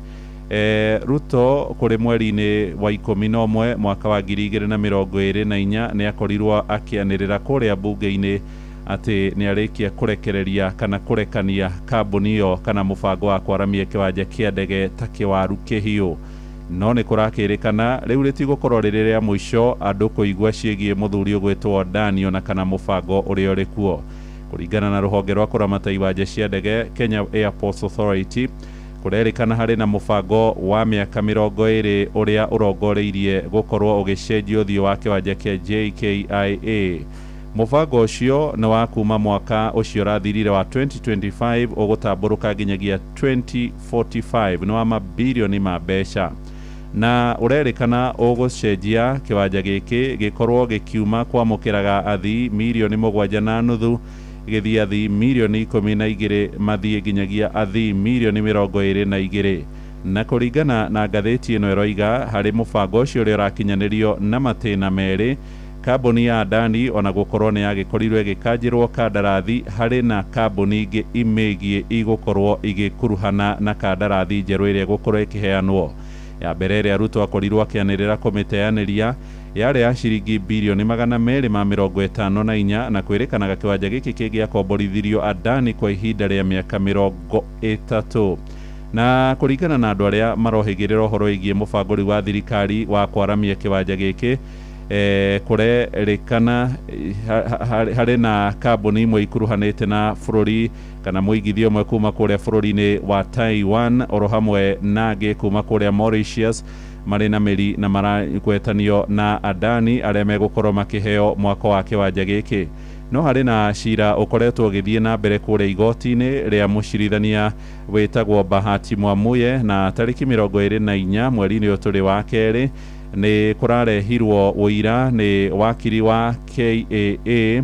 Ruto kũrĩ mweri-inĩ wa 11 mwaka wa 2024 nĩ akorirwo akĩanĩrĩra kũrĩa bunge-inĩ atĩ nĩ arĩkia kũrekereria kana kũrekania kambuni ĩyo kana mũbango wa kwaramia kĩwanja kĩa ndege ta kĩwaru kĩhiũ. No nĩ kũrakĩrĩkana rĩu rĩtigũkorwo rĩrĩ rĩa mũico andũ kũigua ciĩgiĩ mũthuri ũgwĩtwo Adani ona kana mũbango ũrĩa ũrĩ kuo. Kũringana na rũhonge rwa kũramata iwanja cia ndege Kenya Airports Authority, kũrerĩkana harĩ na mũbango wa mĩaka 20 ũrĩa ũrongoreirie gũkorwo ũgĩcenjio ũthiũ wa kĩwanja kĩa JKIA. Mũbango ũcio nĩ wa kuma mwaka ũcio ũrathirire wa 2025 ũgũtambũrũka nginyagia 2045 nĩ wa mabilioni ma mbeca, na ũrerĩkana ũgũcenjia kĩwanja gĩkĩ gĩkorwo gĩkiuma kwamũkĩraga athii milioni 7.5 gĩthiĩ athii milioni 12 mathiĩ nginyagia athii milioni 22. Na kũringana na ngathĩti ĩno ĩroiga harĩ mũbango ũcio ũrĩa ũrakinyanĩrio na matĩna merĩ, kambuni ya Adani ona gũkorwo nĩ yagĩkorirwo ĩgĩkanjĩrwo kandarathi harĩ na kambuni ingĩ imĩgiĩ igũkorwo igĩkuruhana na kandarathi njerũ ĩrĩa gũkorwo ĩkĩheanwo. Ya mbere ĩrĩa Ruto akorirwo akĩanĩrĩra kũmĩteanĩria yarĩ ya ciringi bilioni 254 na kwĩrĩkanaga kĩwanja gĩkĩ kĩngĩakomborithirio Adani kwa ihinda rĩa mĩaka 30. Na kũringana na andũ arĩa marohĩgĩrĩra ũhoro wĩgiĩ mũbango wa thirikari wa kwaramia kĩwanja gĩkĩ, kũrerĩkana harĩ na kambuni imwe ikuruhanĩte na bũrũri kana mũigithio ũmwe kuma kũrĩa bũrũri-inĩ wa Taiwan oro hamwe na angĩ kuma kũrĩa Mauritius marĩ na mĩri na maragwetanio na Adani arĩa megũkorwo makĩheo mwako wa kĩwanja gĩkĩ. no harĩ na cira ukoretwo gĩthiĩ na mbere kũrĩa igoti-inĩ rĩa mũcirithania wĩtagwo Bahati Mwamuye, na tarĩki 24 mweri-inĩ ũyũ tũrĩ wa kerĩ nĩ kũrarehirwo ũira nĩ wakiri wa KAA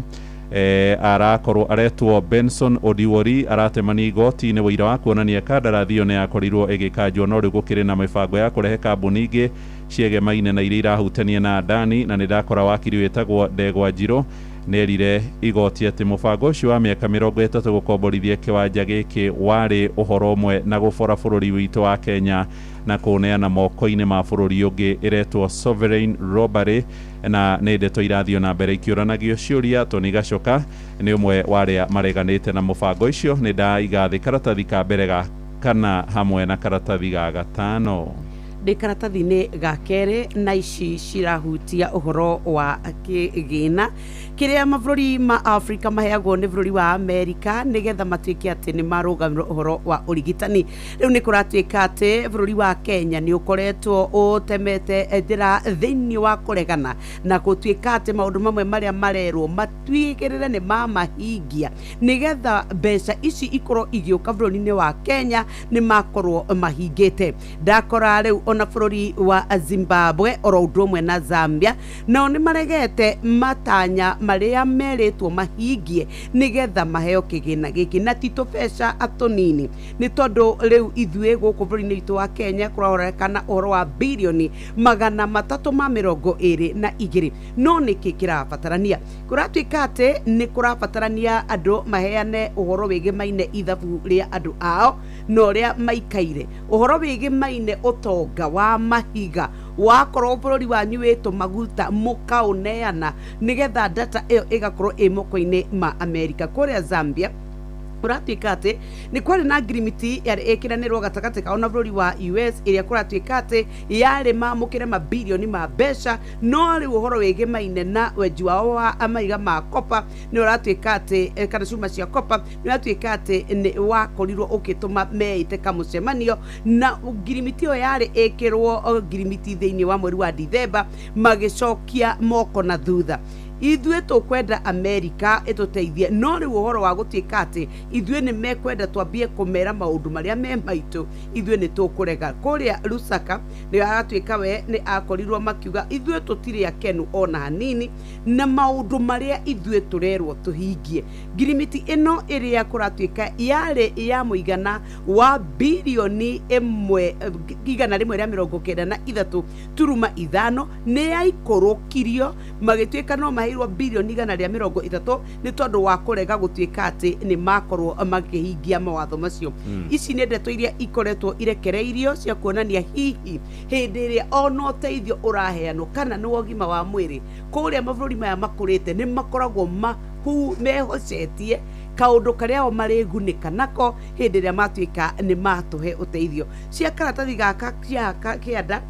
arakorwo aretwo Benson Odiwori aratemani igoti-inĩ wĩira wa kuonania kandarathi ĩyo nĩ yakorirwo ĩgĩkanjwo no rĩu gũkĩrĩ na mĩbango ya kũrehe kambuni ingĩ ciegemaine na iria irahutania na Adani, na nĩ ndakora wakiri wĩtagwo Ndegwa Njirũ nĩerire igoti atĩ mũbango ũcio wa mĩaka 30 gũkomborithia kĩwanja gĩkĩ warĩ ũhoro ũmwe na gũbora bũrũri witũ wa Kenya na kũneana moko-inĩ ma bũrũri ũngĩ ĩretwo sovereign robbery, na nĩ ndeto irathio na mbere ikĩũranagio ciũria. Tony Gachoka nĩ ũmwe wa arĩa mareganĩte na mũbango ũcio. Nĩ ndaiga thĩ karatathi ka mbere ga kana hamwe na karatathi ga gatano. Ndĩ karatathi-inĩ ga kerĩ na ici cirahutia ũhoro wa kĩgĩna kĩrĩa mabũrũri ma Afrika maheagwo nĩ bũrũri wa Amerika nĩgetha matuĩke atĩ nĩ marũgamĩrĩra ũhoro wa ũrigitani. Rĩu nĩ kũratuĩka atĩ bũrũri wa Kenya nĩ ũkoretwo ũtemete njĩra thĩinĩ wa kũregana na gũtuĩka atĩ maũndũ mamwe marĩa marerwo matuĩkĩrĩre nĩ mamahingia nĩgetha mbeca ici ikorwo igĩũka bũrũri-inĩ wa Kenya nĩ makorwo mahingĩte. Ndakora rĩu ona bũrũri wa Zimbabwe oro ũndũ ũmwe na Zambia nao nĩ maregete matanya marĩa merĩtwo mahingie nĩgetha maheo kĩgĩna gĩkĩ na tito mbeca atũnini, nĩ tondũ rĩu ithuĩ gũkũ bũrũri-inĩ witũ wa Kenya kũrahorekana ũhoro wa birioni 322, no nĩkĩ kĩrabatarania? Kũratuĩka atĩ nĩ kũrabatarania andũ maheane ũhoro wĩgĩmaine ithabu rĩa andũ ao na ũrĩa maikaire, ũhoro wĩgĩmaine ũtonga wa mahiga wakorwo bũrũri wanyu wĩtũ maguta mũkaũneana nĩgetha data ĩyo ĩgakorwo ĩ moko-inĩ ma Amerika. Kũrĩa Zambia kũratuĩka atĩ nĩ kwarĩ na ngirimiti yarĩ ĩkĩranĩrwo gatagatĩ kao na bũrũri wa US ĩrĩa kũratuĩka atĩ yarĩ mamũkĩre mabilioni ma mbeca, no rĩu ũhoro wĩgĩmaine na wenji wao wa maiga ma kopa nĩ ũratuĩka atĩ kana cuma cia kopa nĩ ũratuĩka atĩ nĩ wakorirwo ũgĩtũma meite kamũcemanio na ngirimiti ĩyo yarĩ ĩkĩrwo ngirimiti thĩinĩ wa mweri wa Dithemba magĩcokia moko na thutha. Ithuĩ tũkwenda Amerika ĩtũteithie, no rĩu ũhoro wa gũtuĩka atĩ ithuĩ nĩ mekwenda twambie kũmera maũndũ marĩa me maitũ ithuĩ nĩ tũkũrega. Kũrĩa Lusaka nĩ agatuĩka we nĩ akorirwo makiuga ithuĩ tũtirĩ akenu ona hanini na maũndũ marĩa ithuĩ tũrerwo tũhingie. Ngirimiti ĩno ĩrĩa kũratuĩka yarĩ ya mũigana wa birioni 193.5 nĩ yaikũrũkirio magĩtuĩka no mahirwo birioni 130 nĩ tondũ wa kũrega gũtuĩka atĩ nĩ makorwo makĩhingia mawatho macio. Ici nĩ ndeto iria ikoretwo irekereirio cia kuonania hihi hĩndĩ ĩrĩa ona ũteithio ũraheanwo kana nĩ ũgima wa mwĩrĩ kũrĩa mabũrũri maya makũrĩte nĩ makoragwo mehocetie kaũndũ karĩa o marĩgunĩka nako hĩndĩ ĩrĩa matuĩka nĩ matũhe ũteithio. Cia karatathi gaka kĩanda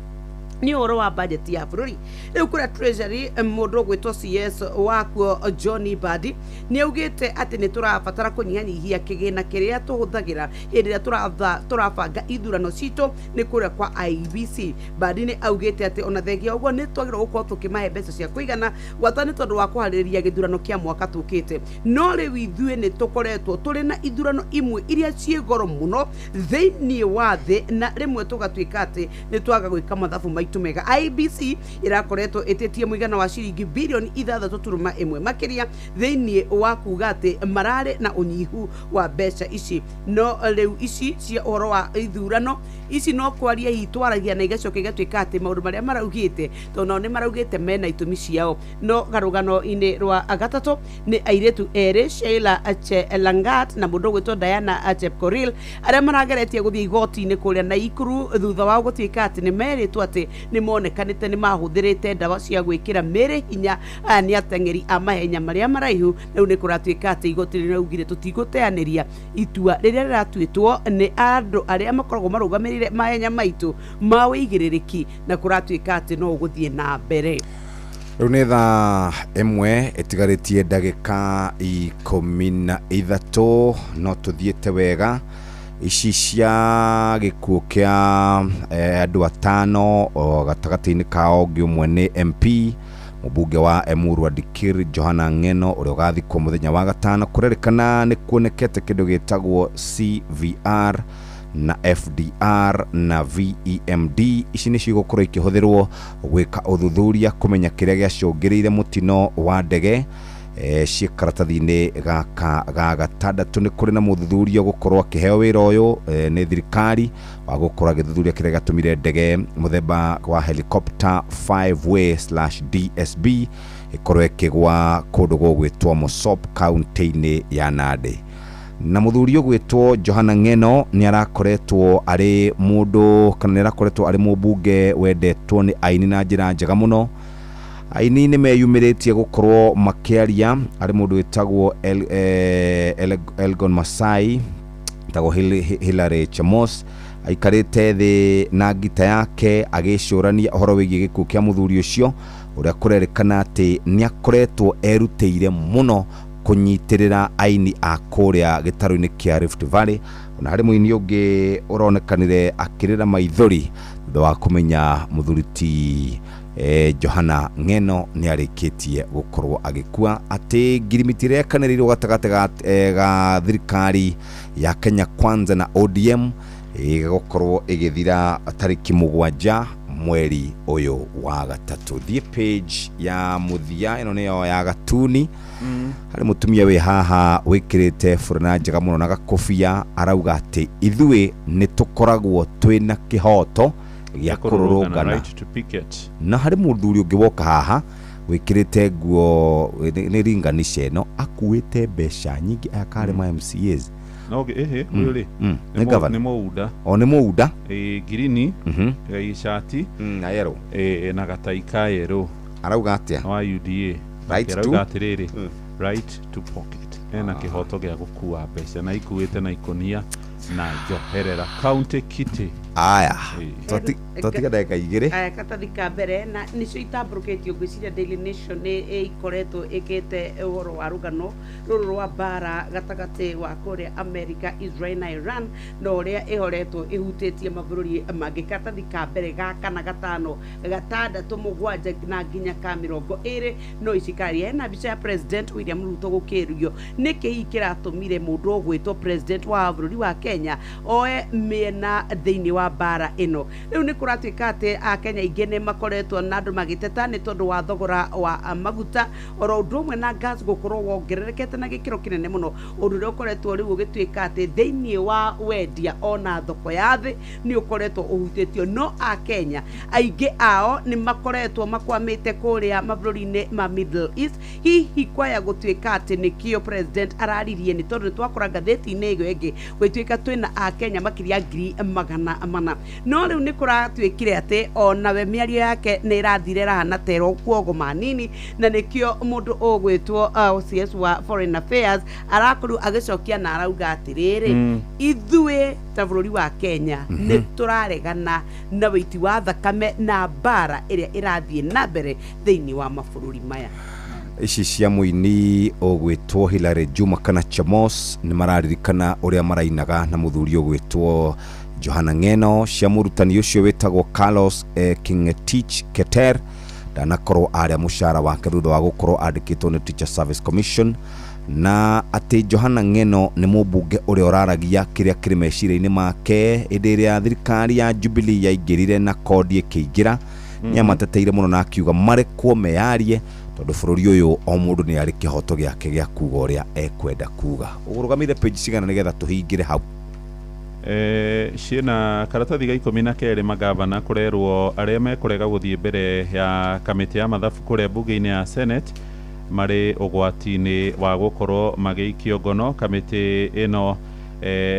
nĩ ũhoro wa budget ya bũrũri. Rĩu kũrĩa treasury mũndũ ũgwĩtwo CS wakuo John Badi nĩ augĩte atĩ nĩ tũrabatara kũnyihanyihia kĩgĩna kĩrĩa tũhũthagĩra hĩndĩ ĩrĩa tũrabanga ithurano citũ nĩ kũrĩa kwa IEBC. Badi nĩ augĩte atĩ ona thengia ũguo nĩ twagĩrĩirwo gũkorwo tũkĩmahe mbeca cia kũigana gwata nĩ tondũ wa kũharĩrĩria gĩthurano kĩa mwaka tũkĩte, no rĩu ithuĩ nĩ tũkoretwo tũrĩ na ithurano imwe iria ciĩ goro mũno thĩinĩ wa thĩ na rĩmwe tũgatuĩka atĩ nĩ twaga gwĩka mathabu maitũ mega. IEBC irakoretwo ĩtĩtie mũigana wa ciringi birioni 6.1 makĩria thĩinĩ wa kuga atĩ mararĩ na ũnyihu wa mbeca ici, no rĩu ici cia ũhoro wa ithurano ici no kwaria hitwaragia na igacoka igatuĩka atĩ maũndũ marĩa maraugĩte tondũ nĩ maraugĩte mena itũmi ciao, no garũgano-inĩ rwa gatatũ nĩ airĩtu erĩ Sheila Langat na mũndũ ũgwĩtwo Diana Chepkoril arĩa marageretie gũthiĩ igoti-inĩ kũrĩa Naikuru thutha wa gũtuĩka atĩ nĩ merĩtwo atĩ nĩ monekanĩte nĩ mahũthĩrĩte ndawa cia gwĩkĩra mĩrĩ hinya nĩ ateng'eri a mahenya marĩa maraihu. Rĩu nĩ kũratuĩka atĩ igoti rĩraugire tũtigũteanĩria itua rĩrĩa rĩratuĩtwo nĩ andũ arĩa makoragwo marũgamĩrĩire mahenya maitũ ma wĩigĩrĩrĩki na kũratuĩka atĩ no gũthiĩ na mbere. Rĩu nĩ thaa 1 ĩtigarĩtie ndagĩka 13 no tũthiĩte wega. Ici cia gĩkuũ kĩa andũ 5 gatagatĩ-inĩ kao ũngĩ ũmwe nĩ MP Mũmbunge wa Emuru Dikir Johana Ng'eno ũrĩa ũgathikwo mũthenya wa gatano kũrerĩkana nĩ kuonekete kĩndũ gĩtagwo CVR na FDR na VEMD. Ici nĩ cigũkorwo ikĩhũthĩrwo gwĩka ũthuthuria kũmenya kĩrĩa gĩacũngĩrĩire mũtino wa ndege ciĩ karatathi-inĩ ga gatandatũ. Nĩ kũrĩ na mũthuthuria gũkorwo akĩheo wĩra ũyũ nĩ thirikari wa gũkorwo agĩthuthuria kĩrĩa gĩatũmire ndege mũthemba wa helicopter 5-way/DSB ĩkorwo ĩkĩgwa kũndũ gũgwĩtwo Mosop kaunti-inĩ ya Nandi. Na mũthuri ũgwĩtwo Johana Ng'eno nĩ arakoretwo arĩ mũndũ kana nĩ arakoretwo arĩ mũmbunge wendetwo nĩ aini na njĩra njega mũno. Aini nĩ meyumĩrĩtie gũkorwo makĩaria, arĩ mũndũ wĩtagwo Elgon Masai, tagwo Hilary Chamos, aikarĩte thĩ na ngita yake agĩcũrania ũhoro wĩgiĩ gĩkuũ kĩa mũthuri ũcio ũrĩa kũrerĩkana atĩ nĩ akoretwo erutĩire mũno kunyitĩrĩra aini a kũrĩa gĩtarũ-inĩ kĩa Rift Valley. Ona harĩ mũini ũngĩ ũronekanire akĩrĩra maithori thutha wa kũmenya mũthuri ti Johana Ng'eno nĩ arĩkĩtie gũkorwo agĩkua, atĩ ngirimiti ĩrĩa yakanĩrĩirwo gatagatĩ ga thirikari ya Kenya Kwanza na ODM ĩgũkorwo ĩgĩthira tarĩki 7 mweri ũyũ wa gatatũ. Thiĩ page ya mũthia ĩno nĩyo ya gatuni. Harĩ mũtumia wĩ haha wĩkĩrĩte burana njega mũno na gakobia, arauga atĩ ithuĩ nĩ tũkoragwo twĩna kĩhoto gĩa kũrũrũngana. Na harĩ mũthuri ũngĩ woka haha wĩkĩrĩte nguo nĩ ringanisha ĩno, akuĩte mbeca nyingĩ aya karĩ ma MCAs. Ũyũ nĩ mũuda. Nĩ mũuda girini gĩcati na yero na gataika yero. Arauga atĩa wa UDA arauga atĩrĩrĩ, right to pocket. Ena kĩhoto gĩa gũkua mbeca na ikuĩte na ikonia na njoherera county kiti. Aya totiga ndagĩka igĩrĩ. Aya katathi ka mbere na nĩcio itambũrũkĩtio ngwĩciria Daily Nation nĩ ikoretwo ĩkĩte ũhoro wa rũgano rũrũ rwa mbara gatagatĩ wa kũrĩa America, Israel na Iran, na ũrĩa ĩhoretwo ĩhutĩtie mabũrũri mangĩ. Katathi ka mbere gaka na gatano gatandatũ mũgwanja na nginya ka 20 no icikaria na mbica ya President William Ruto gũkĩrĩrio nĩkĩ kĩratũmire mũndũ ũgwĩtwo president wa bũrũri wa Kenya oe mĩena thĩinĩ wa bara ĩno. Rĩu nĩ kũratuĩka atĩ Akenya aingĩ nĩ makoretwo na andũ magĩteta nĩ tondũ wa thogora wa maguta, oro ũndũ ũmwe na gas gũkorwo wongererekete na gĩkĩro kĩnene mũno, ũndũ ũrĩa ũkoretwo rĩu ũgĩtuĩka atĩ thĩinĩ wa wendia ona thoko ya thĩ nĩ ũkoretwo ũhutĩtio. No Akenya aingĩ ao nĩ makoretwo makwamĩte kũrĩa mabũrũri-inĩ ma Middle East, hihi kwaya gũtuĩka atĩ nĩkĩo president araririe, nĩ tondũ twakora ngathĩti-inĩ ĩyo ĩngĩ gwĩtuĩka twĩna Akenya makĩria 100,000. No rĩu nĩ kũratuĩkire atĩ onawe mĩario yake nĩ ĩrathire rahana tero kuogo manini, na nĩkĩo mũndũ ũgwĩtwo CS wa Foreign Affairs arakorwo agĩcokia na arauga atĩrĩrĩ, ithuĩ ta bũrũri wa Kenya nĩ tũraregana na wĩiti wa thakame na mbara ĩrĩa ĩrathiĩ na mbere thĩinĩ wa mabũrũri maya. Ici cia mũini ũgwĩtwo Hilary Juma kana Chamos nĩ mararirikana ũrĩa marainaga na mũthuri ũgwĩtwo Johana Ng'eno, cia mũrutani ũcio wĩtagwo Carlos Kingetich Keter ndanakorwo arĩa mũcara wake thutha wa gũkorwo andĩkĩtwo nĩ Teacher Service Commission, na atĩ Johana Ng'eno nĩ mũmbunge ũrĩa ũraragia kĩrĩa kĩrĩ meciria-inĩ make hĩndĩ ĩrĩa thirikari ya Jubilee yaingĩrire na kodi ĩkĩingĩra. Nĩ amateteire mũno na akiuga marekwo meyarie tondũ bũrũri ũyũ o mũndũ nĩ arĩ kĩhoto gĩake gĩa kuga ũrĩa ekwenda kuga. Ũrũgamire page cigana nĩgetha tũhingĩre hau? Ciĩna karatathi ga 12 magavana kũrerwo arĩa mekũrega gũthiĩ mbere ya kamĩtĩ ya mathabu kũrĩa mbunge-inĩ ya Senate marĩ ũgwati-inĩ wa gũkorwo magĩikio ngono. Kamĩtĩ ĩno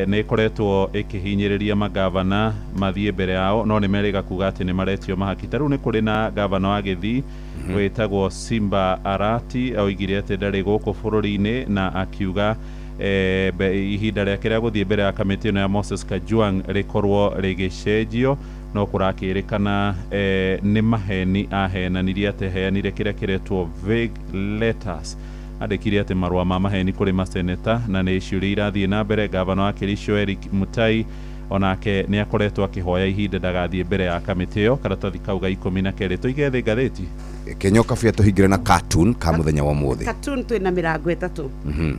nĩ ĩkoretwo ĩkĩhinyĩrĩria magavana mathiĩ mbere yao, no nĩ merĩga kuga atĩ nĩ maretio mahaki. Ta rĩu nĩ kũrĩ na gavana wa Gĩthii wĩtagwo Simba Arati, oigire atĩ ndarĩ gũkũ bũrũri-inĩ na akiuga ihinda rĩake rĩa gũthiĩ mbere ya kamĩtĩ ĩno ya Moses Kajwang rĩkorwo rĩgĩcenjio, no kũrakĩrĩkana nĩ maheni ahenanirie atĩ heanire kĩrĩa kĩretwo vague letters. Andĩkire atĩ marũa ma maheni kũrĩ maseneta na nĩ ciũria irathiĩ na mbere. Gavana wa Kericho Eric Mutai onake nĩ akoretwo akĩhoya ihinda ndagathiĩ mbere ya kamĩtĩ ĩyo. Karatathi kau ga 12 tũige thĩ ngathĩti. Kenyoka fia tuhingire na cartoon ka muthenya wa muthi. Cartoon twina mirango itatu.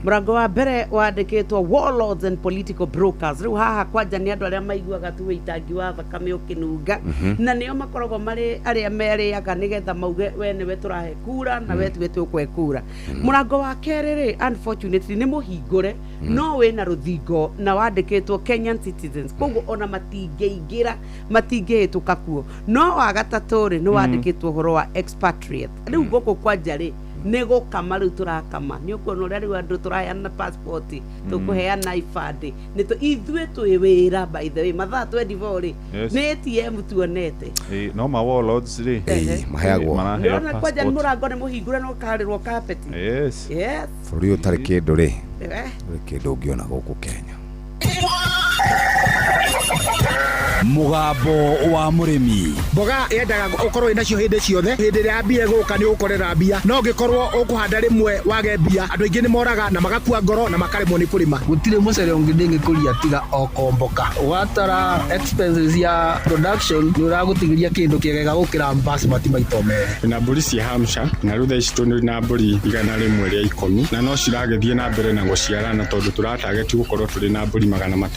Murango wa mbere wandikitwo warlords and political brokers. Riu haha kwanja ni andu aria maiguaga tu witangi wa thakame ukinunga na nio makoragwo mari aria meriaga nigetha mauge we niwe turahe kura na we tiwe tukwe kura. Murango wa keri ri unfortunately ni muhingure no we na ruthingo na wandikitwo Kenyan citizens. Koguo ona matingeigira matingihituka kuo. No wa gatatu ri ni wandikitwo horo wa expatriate. Riu goko kwanja ri nego kamaru turakama ni ukuona uria riu andu turaheana passport tukuheana ifande nito ithue twiwira by the way mathaa 24 ri ni ATM tuonete no ma warlords ri mahayagwo na kwaja ni murango ni muhingura no karirwo carpet yes for you tari kindu ri kindu ungiona guku Kenya. Mugambo wa murimi mboga yendaga ukorwo inacio hindi ciothe hindi ria mbia guka ni ukorera mbia no ngikorwo ukuhanda rimwe wage mbia andu aingi ni moraga na magakua ngoro na makaremwo ni kurima gutire mucere ungi ndingikuria tiga okomboka watara expenses ya production ni uragutigiria kindu kiegega gukira basmati maito mere na mburi cia Hampshire na rutha ici tuni na mburi igana rimwe ria 10 na no ciragethie na mbere na guciarana tondu turatargeti gukorwo turi na mburi 600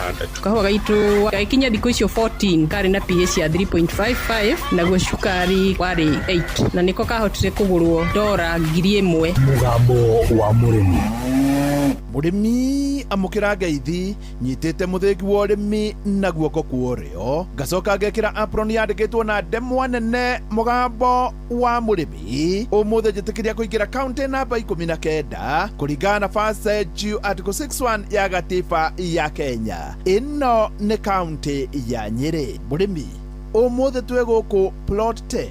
kahua gaitu gaikinya thikũ icio 14 kari na pH ya 3.55 na guo cukari wari 8 na niko kahotire kugurwo $1,000. Mugambo wa murimi murimi amukira ngeithi nyitite muthingi wa urimi na guoko kuorio ngacoka ngekira apron yandikitwo na ndemwa nene mugambo wa murimi umuthe njitikiria kuingira county namba 19 kuringana na Fast Article 61 ya gatiba ya Kenya. Ino ni county ya Nyeri. Murimi umuthe twe guku plot 10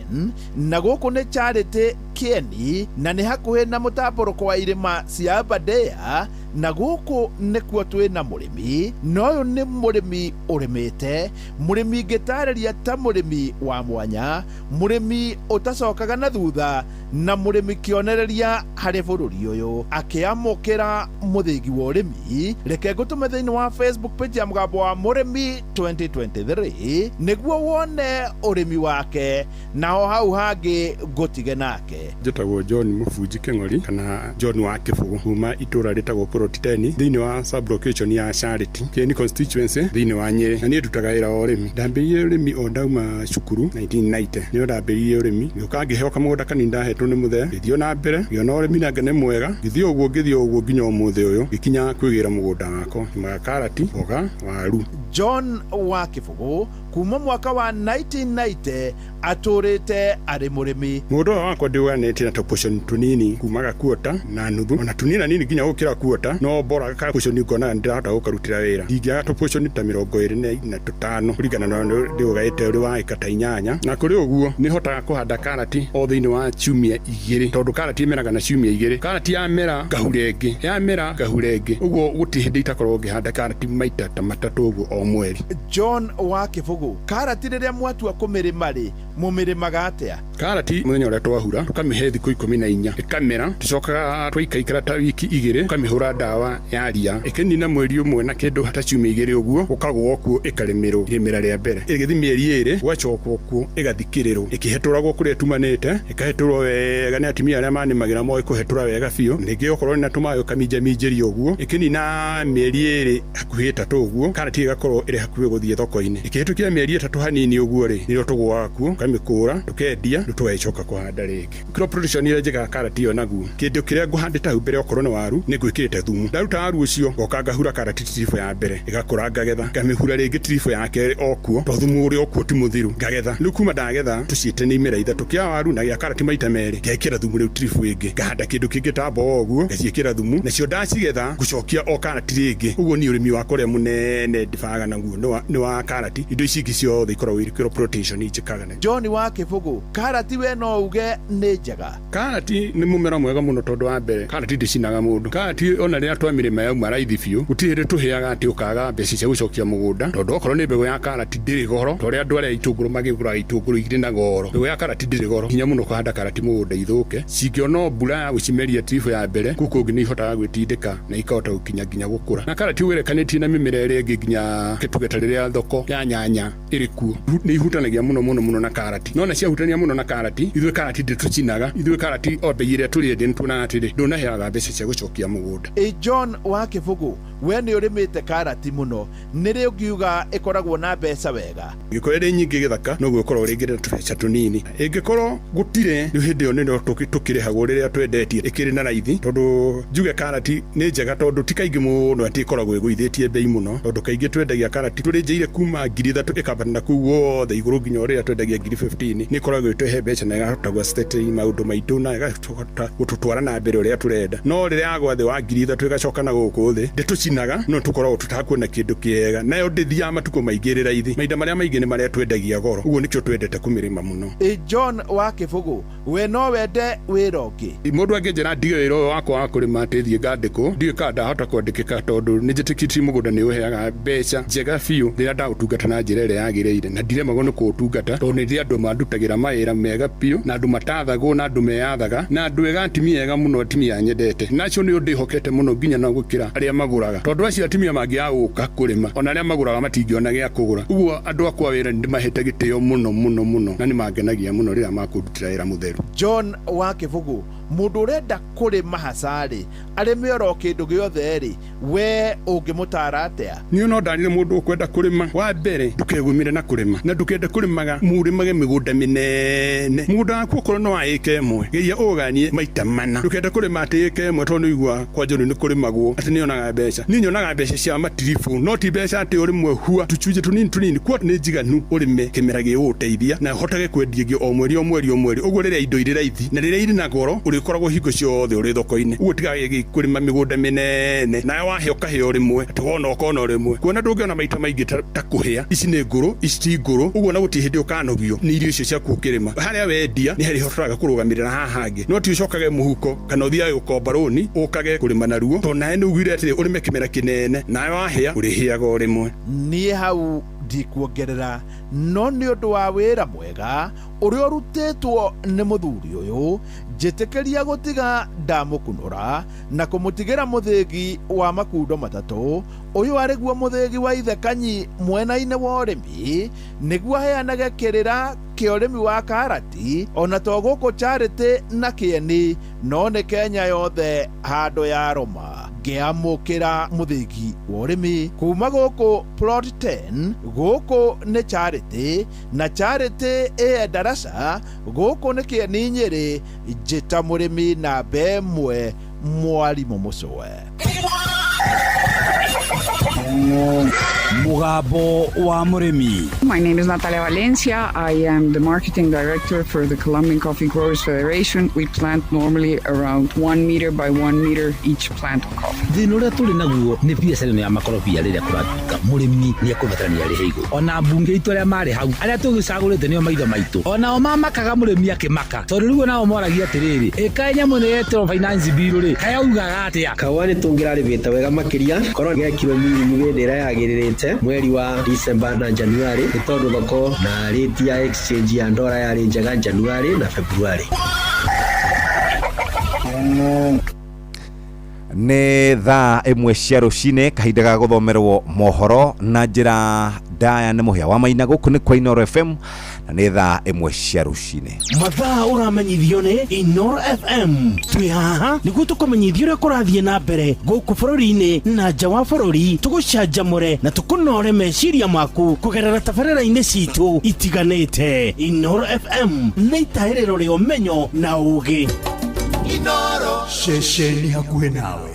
na guku ni Charity Kieni na ni hakuhe na mutamburuko wa irima cia Aberdare na guku nikuo twi na murimi noyo ni murimi urimite murimi ngitariria ta murimi wa mwanya murimi utacokaga na thutha na murimi kionereria hari bururi uyu akiamukira muthingi wa urimi reke ngutume thiini wa Facebook page ya Mugambo wa Murimi 2023 niguo wone urimi wake nao hau hangi ngutige nake. Njitagwo John Mufunji Keng'ori kana John wa Kibugu kuma itura ritagwo Plot 10 thiini wa sub location ya Charity Kieni constituency thiini wa Nyeri na ni ndutaga wira wa urimi ndambirie urimi o ndauma cukuru 1990 ni ndambirie urimi ngikangiheo kamugunda kanini ndahetwo ni muthe ngithio na mbere ngiona urimi na ngene mwega ngithio uguo nginya umuthe uyu gikinya kwigira mugunda wako ma karati mboga waru. John wa Kibugu kuma mwaka wa 1990 aturite ari murimi mundu wakwa ndiwanete na portion tunini kumaga kuota na nuthu ona tunina nini nginya gukira kuota no bora ka portion ngona ndirahota gukarutira wira ngiga portion ta 25 kuringana na ndiugaite uri wa ikata 8 na kuri uguo ni hotaga kuhanda karati o thiini wa ciumia 2 tondu karati imeraga na ciumia 2 karati ya mera gahurengi ya mera gahurengi uguo guti hindi itakorwo ngihanda karati maita ta matatu uguo o mweri. John wa Kibugu karati riria mwatua kumirima ri mumirimaga atia? Karati muthenya uria twahura tukamihe thiku 14 ikamera tucokaga twaikaikara ta wiki 2 tukamihura dawa ya ria ikinina mweri umwe na kindu hata ciumia 2 uguo ukagwo kuo ikarimirwo irimira ria mbere igithi mieri 2 gwacokwo kuo igathikiriro ikiheturagwo kuria tumanite ikaheturwo wega ni atimia aria manimagira moe kuhetura wega biu ningi okorwo ni natumayo kaminja minjiri uguo ikinina mieri 2 hakuhi 3 uguo karati igakorwo iri hakuhi guthie thoko-ini ikihetukia mieri 3 hanini uguo ri niro tugwa kuo kamikura tukendia tuwecoka kuhanda ringi crop production ile njega karati yo naguo kindu kiria nguhandita hu mbere okorwo ni waru ni gwikirite thumu ndaruta waru ucio ngoka ngahura karati tirifo ya mbere igakura ngagetha ngamihura ringi tirifo ya keri okuo to thumu uri okuo ti muthiru ngagetha riu kuma ndagetha tuciite ni imera ithatu kia waru na ya karati maita meri ngekira thumu riu tirifo ingi ngahanda kindu kingi ta mboga oguo ngaciikira thumu nacio ndacigetha gucokia o karati ringi uguo ni urimi wakwa ria munene ndibaga naguo ni wa karati indo ici ingi ciothe ikoragwo iri crop rotation njikaga na John wa Kibugu karati we no uge ni njega. Karati ni mumera mwega muno tondu wa mbere karati ndicinaga mundu karati ona ria twamirima yauma raithi biu gutire tuheaga ati ukaga mbeca cia gucokia mugunda tondu okorwo ni mbegu ya karati ndiri goro tori andu aria itunguru magigura itunguru igire na goro mbegu ya karati ndiri goro hinya muno kuhanda karati mugunda ithuke cingiono mbura ya gucimeria tirifo ya mbere guku ngi ni ihotaga gwitindika na ikahota gukinya nginya gukura na karati werekanitie na mimera iri ngi nginya kitugeta riria thoko ya nyanya iri kuo ni ihutanagia muno na karati karati no na ciahutania muno na karati ithuĩ karati ndĩtũcinaga ithuĩ karati o mbei ĩrĩa tũrĩendia nĩtuonaga atĩrĩ ndũnaheaga mbeca cia gũcokia mũgũnda. John wa Kĩbũgũ we nĩ ũrĩmĩte karati mũno nĩ rĩ ũngiuga ĩkoragwo na mbeca wega? Ingĩkorwo ĩrĩ nyingĩ gĩthaka noguo ĩkoragwo rĩngĩ na tũbeca tũnini, ĩngĩkorwo gũtirĩ rĩu hĩndĩ ĩyo nĩrĩo tũkĩrĩhagwo rĩrĩa twendetie ĩkĩrĩ na raithi, tondũ njuge karati nĩ njega tondũ ti kaingĩ mũno atĩ ĩkoragwo ĩgũithĩtie mbei mũno, tondũ kaingĩ twendagia karati tũrĩ njĩire kuma 3,000 ĩkambana kũu wothe igũrũ nginya ũrĩa twendagia 15,000 nĩ ĩkoragwo ĩtũhe mbeca na ĩgahota gũacete maũndũ maitũ na ĩgahota gũtũtwara na mbere ũrĩa tũrenda. No rĩrĩa yagwa thĩ wa 3,000 ĩgacoka na gũkũ thĩ ndĩtũcinaga no tũkoragwo tũtakuona kĩndũ kĩega, nayo ndĩthiaga matukũ maingĩ ĩrĩ raithi, mahinda marĩa maingĩ nĩ marĩa twendagia goro, ũguo nĩkĩo twendete kũmĩrĩma mũno. John wa Kĩbũgũ we no wende wĩra ũngĩ? Mũndũ angĩnjĩra ndige wĩra ũyũ wakwa wa kũrĩma atĩ thiĩ ngandĩkwo ndigĩ kana ndahota kwandĩkĩka, tondũ nĩ njĩtĩkĩtie mũgũnda nĩ ũheaga mbeca njega biũ rĩrĩa ndaũtungata na njĩra ĩrĩa yagĩrĩire, na ndiremagwo nĩ kũũtungata tondũ nĩ ndĩ andũ mandutagĩra mawĩra mega biũ na andũ matathagwo na andũ meyathaga na andũ ega atimia ega mũno, atimia nyendete, nacio nĩ ndĩhokete mũno nginya na gũkĩra arĩa magũraga, tondũ acio atimia mangĩaga gũka kũrĩma ona arĩa magũraga matingĩona gĩa kũgũra. Ũguo andũ akwa wĩra nĩ ndĩmahete gĩtĩo mũno mũno mũno na nĩ mangenagia mũno rĩrĩa makũndutĩra wĩra mũtheru. John wa Kĩbũgũ mũndũ ũrenda kũrĩma hacarĩ arĩme oro kĩndũ gĩothe rĩ we ũngĩmũtara atĩa? Niĩ no ndarire mũndũ ũkwenda kũrĩma, wa mbere ndũkegũmĩre na kũrĩma na ndũkende kũrĩmaga mũrĩmage mĩgũnda mĩnene. Mũgũnda waku ũkorwo no wa ĩka ĩmwe geria ũganie maita mana, ndũkende kũrĩma atĩ ĩka ĩmwe tondũ nĩigua kwa njũrĩ nĩ kũrĩmagwo atĩ nĩ onaga mbeca. Niĩ nyonaga mbeca cia matiribu no ti mbeca atĩ ũrĩmwe hua tũcunjĩ tũnini kwa nĩ njiganu ũrĩme kĩmera gĩgũgũteithia na ũhotage kwendia o mweri o mweri o mweri. Ũguo rĩrĩa indo irĩ raithi na rĩrĩa irĩ na goro ũrĩkoragwo hingo ciothe ũrĩ thoko-inĩ. Ũguo tigage kũrĩma mĩgũnda mĩnene nawe wahĩa ũkahĩa rĩmwe atĩ wona ũkona rĩmwe, kuona ndũngĩona maita maingĩ ta kũhĩa. Ici nĩ ngũrũ, ici ti ngũrũ, ũguo na gũtirĩ hĩndĩ ũkanogio nĩ irio icio ciaku ũkĩrĩma. Harĩa wendia nĩ harĩ hotaga kũrũgamĩrĩra haha hangĩ, no ti ũcokage mũhuko kana ũthiage gũkomba rũni ũkage kũrĩma naruo, tondũ nawe nĩ ugire atĩ ũrĩme kĩmera kĩnene nawe wahĩa ũrĩhĩaga o rĩmwe. Niĩ hau ndikuongerera no nĩ ũndũ wa wĩra mwega ũrĩa ũrutĩtwo nĩ mũthuri ũyũ njĩtĩkĩria gũtiga ndamũkunũra na kũmũtigĩra mũthĩgi wa makundo matatũ. Ũyũ arĩguo mũthĩgi wa Ithe Kanyi mwena-inĩ wa ũrĩmi nĩguo aheanage kĩrĩra kĩa ũrĩmi wa karati ona to gũkũ Charity na Kĩeni no nĩ Kenya yothe handũ ya Roma. Ngĩamũkĩra mũthĩgi wa ũrĩmi kuma gũkũ plot 10 gũkũ nĩ Charity na Charity Daraca gũkũ nĩ Kĩeni Nyĩrĩ njĩta mũrĩmi namba ĩmwe Mwarimũ Mũcwe. Mugambo wa Mũrĩmi. My name is Natalia Valencia. I am the marketing director for the Colombian Coffee Growers Federation. We plant normally around 1 meter by 1 meter each plant of coffee. Thĩna ũrĩa tũrĩ naguo nĩ biacara ya makorobia rĩrĩa kũratuĩka mũrĩmi nĩ ekũbatarania arĩhe igũrũ. Ona mbunge itũ arĩa marĩ hau arĩa tũgĩcagũrĩte nĩo maitho maitũ onao mamakaga mũrĩmi akĩmaka tondũ rĩu nao moragia atĩrĩrĩ ĩka nyamũ nĩ yetwo finance bill rĩ kayaugaga atĩa kawa nĩ tũngĩrarĩmĩte wega makĩria korwo gĩakirwo mĩrimũ hĩndĩ ĩrĩa yagĩrĩrĩte mweri wa December na January nĩ tondũ thoko na rate ya exchange ya ndora yarĩ njega January na February. Nĩ thaa ĩmwe cia rũcinĩ kahinda ga gũthomerwo mohoro na njĩra ndaya nĩ mũhĩa wa Maina gũkũ nĩ kwa Inooro FM na nĩ thaa ĩmwe cia rũcinĩ. Mathaa ũramenyithio nĩ Inooro FM. Twĩ haha nĩguo tũkũmenyithia ũrĩa kũrathiĩ na mbere gũkũ bũrũri-inĩ na nja wa bũrũri, tũgũcanjamũre na tũkũnore meciria maku kũgerera tabarĩra-inĩ citũ itiganĩte. Inooro FM nĩ itaĩrĩro rĩa ũmenyo na ũũgĩ. Inooro ceceni hakuhĩ nawe.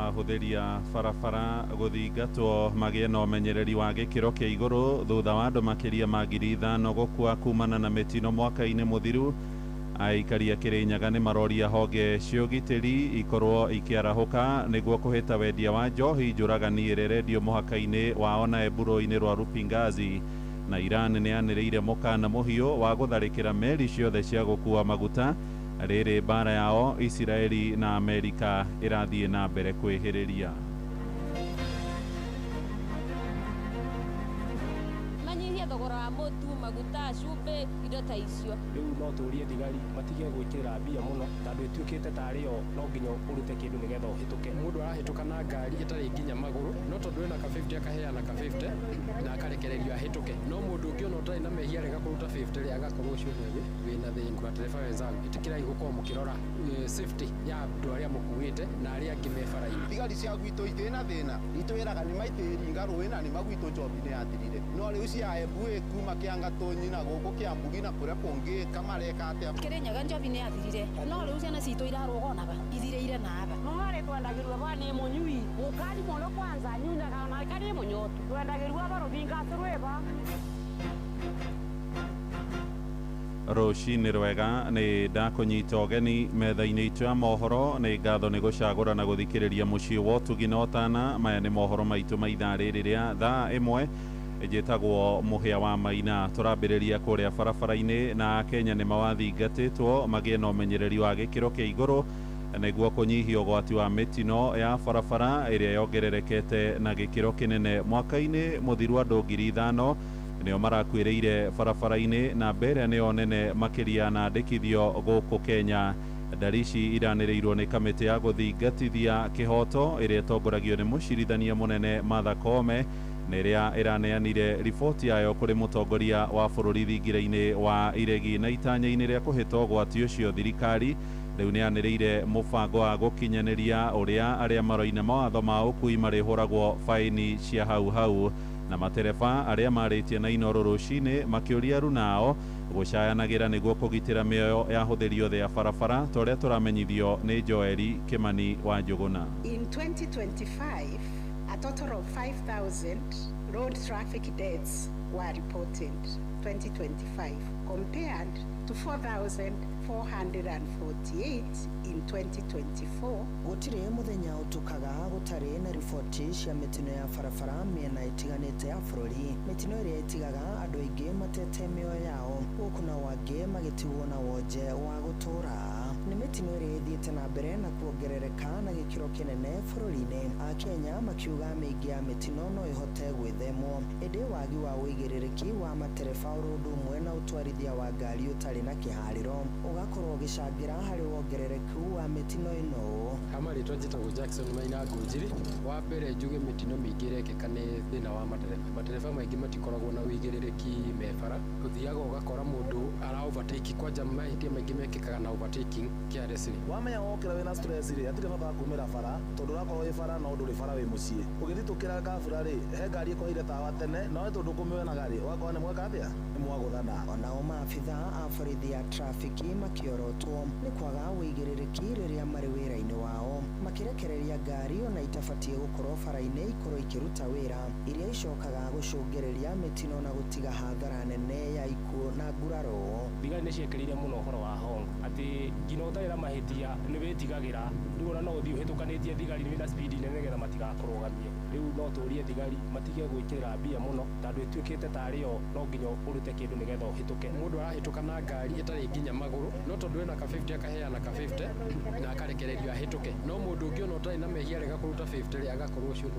Ahũthĩria barabara gũthingatwo magĩe na ũmenyereri wa gĩkĩro kĩa igũrũ thutha wa andũ makĩria ma 5,000 gũkua kumana na mĩtino mwaka-inĩ mũthiru. Aikari a Kĩrĩnyaga nĩ maroria honge cia ũgitĩri ikorwo ikĩarahũka nĩguo kũhĩta wendia wa njohi njũragani ĩrĩ redio mũhaka-inĩ wao na Eburo-inĩ rwa Rupingazi. na Iran nĩ yanĩrĩire mũkana mũhiũ wa gũtharĩkĩra meri ciothe cia gũkua maguta. Rĩrĩ mbara yao Isiraeli na Amerika ĩrathiĩ na mbere kwĩhĩrĩria. Thogora wa mũtu, maguta, cumbĩ, indo ta icio. Rĩu no tũrie thigari matige gwĩkĩrĩra mbia mũno tondũ ĩtuĩkĩte tarĩ yo no nginya ũrute kĩndũ nĩgetha ũhĩtũke. Mũndũ arahĩtũka na ngari ĩtarĩ nginya magũrũ, no tondũ wĩna ka 50 akaheana ka 50 na akarekererio ahĩtũke. No mũndũ ũngĩ ona ũtarĩ na mehia rega kũruta 50 rĩ agakorwo ũcio wĩna thĩna. Matereba wenzangu, ĩtĩkĩrai gũkorwo mũkĩrora safety ya andũ arĩa mũkuĩte na arĩa angĩ me bara-inĩ. Thigari cia gwitũ itirĩ na thĩna, itwĩraga nĩ maitĩringa rũĩ na nĩ magwitũ njobi nĩ yathirire. No rĩu cia kuma kĩanga tũnyina gũkũ Kĩambugi na kũrĩa kũngĩ kamareka atĩa. Kĩrĩnyaga njobi nĩ yathirire, no rĩu ciana citũ irarũgonaga ithirĩire na aba. No rĩ twendagĩrwo ba nĩ mũnyui mũkari mũno kwanza nyunyaga na kari mũnyotu twendagĩrwo ba rũthinga tũrwĩba. Rũcinĩ rwega nĩ ndakũnyita ũgeni metha-inĩ itũ ya mohoro. Nĩ ngatho nĩ gũcagũra na gũthikĩrĩria mũciĩ wa ũtugi na ũtana. Maya nĩ mohoro maitũ ma ithaa rĩrĩ rĩa thaa ĩmwe njĩtagwo Mũhĩa wa Maina. Tũrambĩrĩria kũrĩa barabara-inĩ na Kenya nĩ mawathingatĩtwo magĩe na ũmenyereri wa gĩkĩro kĩa igũrũ nĩguo kũnyihia ũgwati wa mĩtino ya barabara ĩrĩa yongererekete na gĩkĩro kĩnene. Mwaka-inĩ mũthiru andũ 5,000 nĩo marakuĩrĩire barabara-inĩ na mbere nĩyo nene makĩria na ndĩkithio gũkũ Kenya. Ndari ici iranĩrĩirwo nĩ kamĩtĩ ya gũthingatithia kĩhoto ĩrĩa ĩtongoragio nĩ mũcirithania mũnene Martha Koome na ĩrĩa ĩraneanire riboti yayo kũrĩ mũtongoria wa bũrũri thingira-inĩ wa iregi na itanya-inĩ rĩa kũhĩta ũgwati ũcio. Thirikari rĩu nĩ yanĩrĩire mũbango wa gũkinyanĩria ũrĩa arĩa maroina mawatho ma ũkui marĩhũragwo faini cia hau hau, na matereba arĩa marĩtie na inoro rũcinĩ makĩũria runao gũcayanagĩra nĩguo kũgitĩra mĩoyo ya hũthĩri othe ya barabara ta ũrĩa tũramenyithio nĩ Joeli Kimani wa Njũgũna. In 2025, a total of 5,000 road traffic deaths were reported 2025 compared to 4,448 in 2024. Gũtirĩ mũthenya ũtukaga gũtarĩ na riboti cia mĩtino ya barabara mĩena ĩtiganĩte ya bũrũri. Mĩtino ĩrĩa ĩtigaga andũ aingĩ matete mĩoyo yao, gũkũ na wangĩ magĩtigwo na wonje wa gũtũra. Nĩ mĩtino ĩrĩa ĩthiĩte na mbere na kuongerereka na gĩkĩro kĩnene bũrũri-inĩ. Akenya makiuga mĩingĩ ya mĩtino no ĩhote gwĩthemwo, ĩndĩ wagi wa ũigĩrĩrĩki wa matereba ũrĩ ũndũ ũmwe na ũtwarithia wa ngari ũtarĩ na kĩharĩro ũgakorwo ũgĩcangĩra harĩ wongerereku wa mĩtino ĩno. Kama rĩtwa njĩtagwo Jackson Maina Ngũnjiri. Wa mbere njuge mĩtino mĩingĩ ĩrekĩka nĩ thĩna wa matereba. Matereba maingĩ matikoragwo na ũigĩrĩrĩki me bara. Ũthiaga ũgakora mũndũ ara overtake, kwanja mahĩtia maingĩ mekĩkaga na overtaking carelessly. Wamenya wokĩra wĩna stress rĩ, hatirĩ bata kumĩra bara tondũ ũrakorwo wĩ bara no ndũrĩ bara wĩ mũciĩ. Ũgĩthitũkĩra kabura rĩ, he ngari ĩkoire tawa tene nawe tondũ kũmĩonaga rĩ ũgakorwo nĩ mweka atĩa nĩ mwagũthana. Onao maabitha a borithi ya trafiki makiorotwo nĩ kwaga ũigĩrĩrĩki rĩrĩa marĩ wĩra-inĩ wao, makĩrekereria ngari ona itabatiĩ gũkorwo bara-inĩ ikorwo ikĩruta wĩra, iria icokaga gũcũngĩrĩria mĩtino na gũtiga hathara nene ya ikuũ na nguraro. Thigari nĩ ciekĩrĩire mũno ũhoro wa hongo, atĩ nginya ũtarĩ na mahĩtia nĩ wĩtigagĩra. Rĩu ona no ũthiĩ ũhĩtũkanĩtie thigari wĩna speed nene nĩgetha matigakũrũgamie. Rĩu no tũrie thigari matige gwĩkĩrĩra mbia mũno tondũ ĩtuĩkĩte tarĩ yo no nginya ũrute kĩndũ nĩgetha ũhĩtũke. Mũndũ arahĩtũka na ngari ĩtarĩ nginya magũrũ, no tondũ wĩna ka 50 akaheana ka 50 na akarekererio ahĩtũke. No mũndũ ũngĩ ona ũtarĩ na mehia rega kũruta 50 rĩ agakorwo ũcio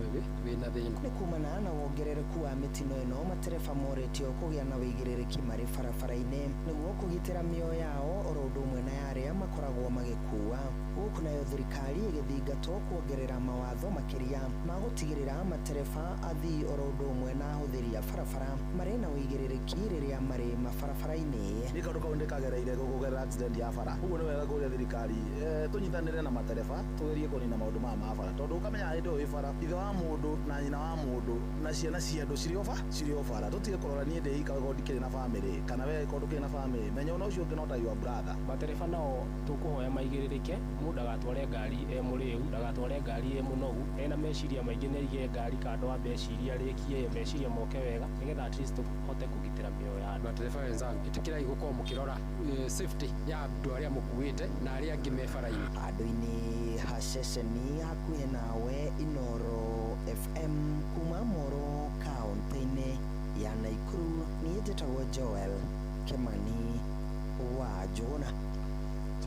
wĩna thĩna. Nĩ kumana na wongerereku wa mĩtino ĩno, matereba morĩtio kũgĩa na wĩigĩrĩrĩki marĩ barabara-inĩ nĩguo kũgitĩra mĩoyo yao oro ũndũ ũmwe na arĩa makoragwo magĩkua. Gũkũ nayo thirikari ĩgĩthingatwo kuongerera mawatho makĩria ma gũtigĩrĩra matereba, athii oro ũndũ ũmwe na ahũthĩri a barabara marĩ na wĩigĩrĩrĩki rĩrĩa marĩ mabarabara-inĩ. Nĩ kaũndũ kau ndĩkagereire gũkũgerera accident ya bara. Ũguo nĩ wega kũria thirikari tũnyitanĩre na matereba tũgerie kũnina maũndũ maya ma bara, tondũ ũkamenya hĩndĩ ĩyo wĩ bara ithe wa mũndũ na nyina wa mũndũ na ciana cia andũ cirĩ o bara. Tũtige kũrora niĩ ndĩ ika gĩkorwo ndikĩrĩ na bamĩrĩ kana we gĩkorwo ndũkĩrĩ na bamĩrĩ, menya ona ũcio ũngĩ no ta your brother. Matereba nao tũkũhoya maigĩrĩrĩke, mũndũ ndagatware ngari mũrĩu, ndagatware ngari mũnogu, ena meciria maingĩ nĩ aige ngari kando wa meciria rĩkie meciria moke wega nĩgetha at least tũhote kũgitĩra mĩoyo ya andũ. Matereba wenzangu, ĩtĩkĩrai gũkorwo mũkĩrora safety ya andũ arĩa mũkuĩte na arĩa angĩ me bara-inĩ. Andũ-inĩ ha ceceni hakuhĩ nawe Inoro FM kuma Moro kaũntĩ-inĩ ya Naikuru.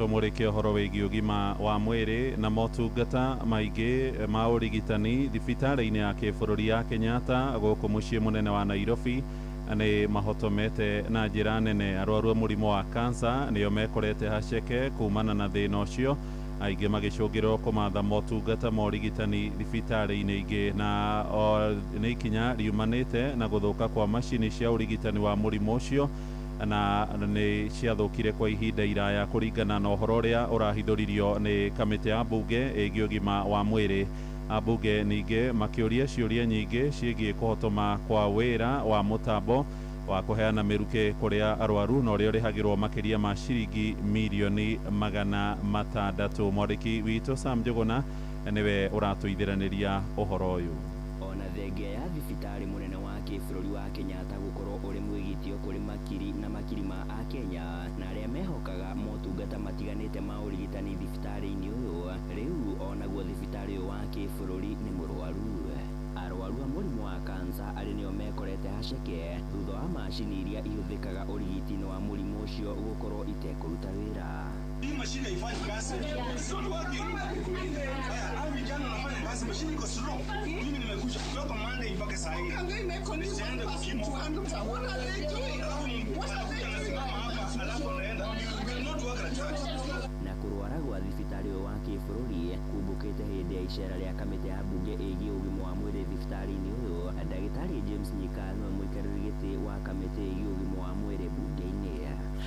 tumurike horo wigi ugima wa mwiri na motungata maingi ma urigitani thibitari-ini ya kibururi ya Kenyatta guku mucii munene wa Nairobi ni mahotomete na njira nene arwaru murimo wa cancer niyo mekorete haceke kumana na thina ucio aingi magicungirwo kumatha motungata ma urigitani thibitari-ini ingi na ni ikinya riumanite na guthuka kwa macini cia urigitani wa murimo ucio na ni ciathukire kwa ihinda iraya kuringana na uhoro uria urahithuririo ni kamiti ya bunge igi ugima wa mwiri. Abunge ningi makiuria ciuria nyingi ciigie kuhotoma kwa wira wa mutambo wa kuheana miruke kuria arwaru na uria urihagirwo makiria ma ciringi milioni 600. Mwandiki witu Sam Njuguna niwe uratuithiraniria uhoro uyu. Ona thengia ya thibitari munene wa kibururi wa Kenyatta gukorwo uri mwigitio kuri makiri na makiri ma Akenya na aria mehokaga motungata matiganite ma urigitani thibitari-ini uyu, riu onaguo thibitari uyu wa kibururi ni murwaru. Arwaru a murimu wa cancer ari nio mekorete haceke thutha wa macini iria ihuthikaga urigitini wa murimu ucio gukorwo itekuruta wira. Hii mashine haifanyi kazi. Sio working. Hao vijana wanafanya kazi, mashine iko slow. Mimi nimekuja kutoka Monday mpaka saa hii. Siende kukimo. What are they doing? Na kurwara gwa thibitari wa kibururi kumbukite hindi ya icera ria kamiti ya bunge igi ugima wa mwiri thibitari-ini uyu, ndagitari James Nyika no mwikariri giti wa kamiti igi ugima wa mwiri bunge-ini.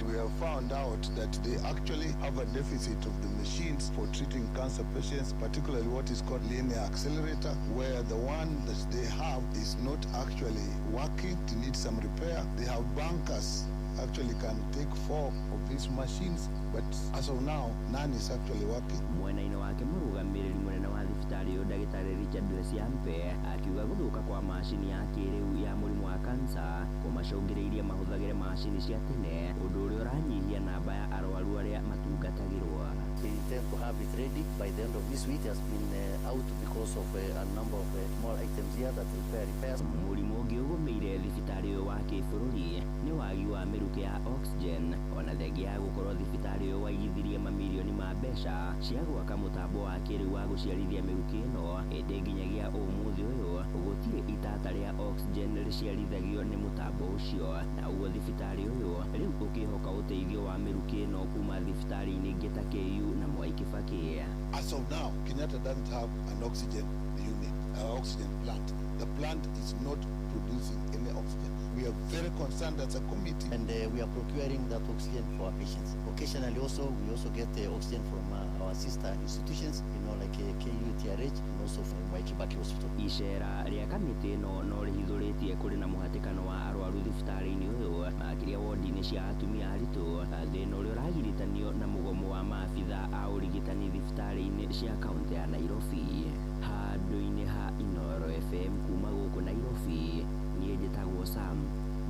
We have found out that they actually have a deficit of the machines for treating cancer patients, particularly what is called linear accelerator, where the one that they have is not actually working. It needs some repair. They have bankers actually can take 4 of these machines, but as of now, none is actually working. Mwena-ini wake murugamiriri munene wa thibitari uyu ndagitari Richard Lesiampe akiuga guthuka kwa macini ya kiriu ya murimu wa cancer kumacungiriirie mahuthagire macini cia tene, undu uria uranyihia namba ya arwaru aria matungatagirwo. We intend to have it ready by the end of this week. It has been out because of a number of small items here that require repairs. Murimu ungi ugumiire thibitari uyu wa kibururi ni wagi wa miruke ya oxygen, ona thengia ya gukorwo thibitari uyu waigithirie mamilioni ma mbeca cia gwaka mutambo wa kiriu wa guciarithia miruke ino, indi nginyagia umuthi uyu gutire itata ria oxygen riciarithagio ni mutambo ucio, na uguo thibitari uyu riu ukihoka uteithio wa miruke ino kuma thibitari-ini ingi ta KU na Mwai Kibaki. As of now, Kenyatta doesn't have an oxygen unit, oxygen plant. The plant is not producing any oxygen. We are very concerned as a committee. And we are procuring that oxygen for our patients. Occasionally also, we also get oxygen from our sister institutions, like KU, TRH, and also from Mwai Kibaki Hospital. Icera ria kamiti ino no rihithuritie kuri na muhatikano wa arwaru thibitari-ini uyu makiria wodi-ini cia atumia aritu, thina uria uragiritanio na mugomo wa maabitha a urigitani thibitari-ini cia kaunti ya Nairobi. Handu-ini ha Inoro FM kuma guku Nairobi, nie njitagwo Sam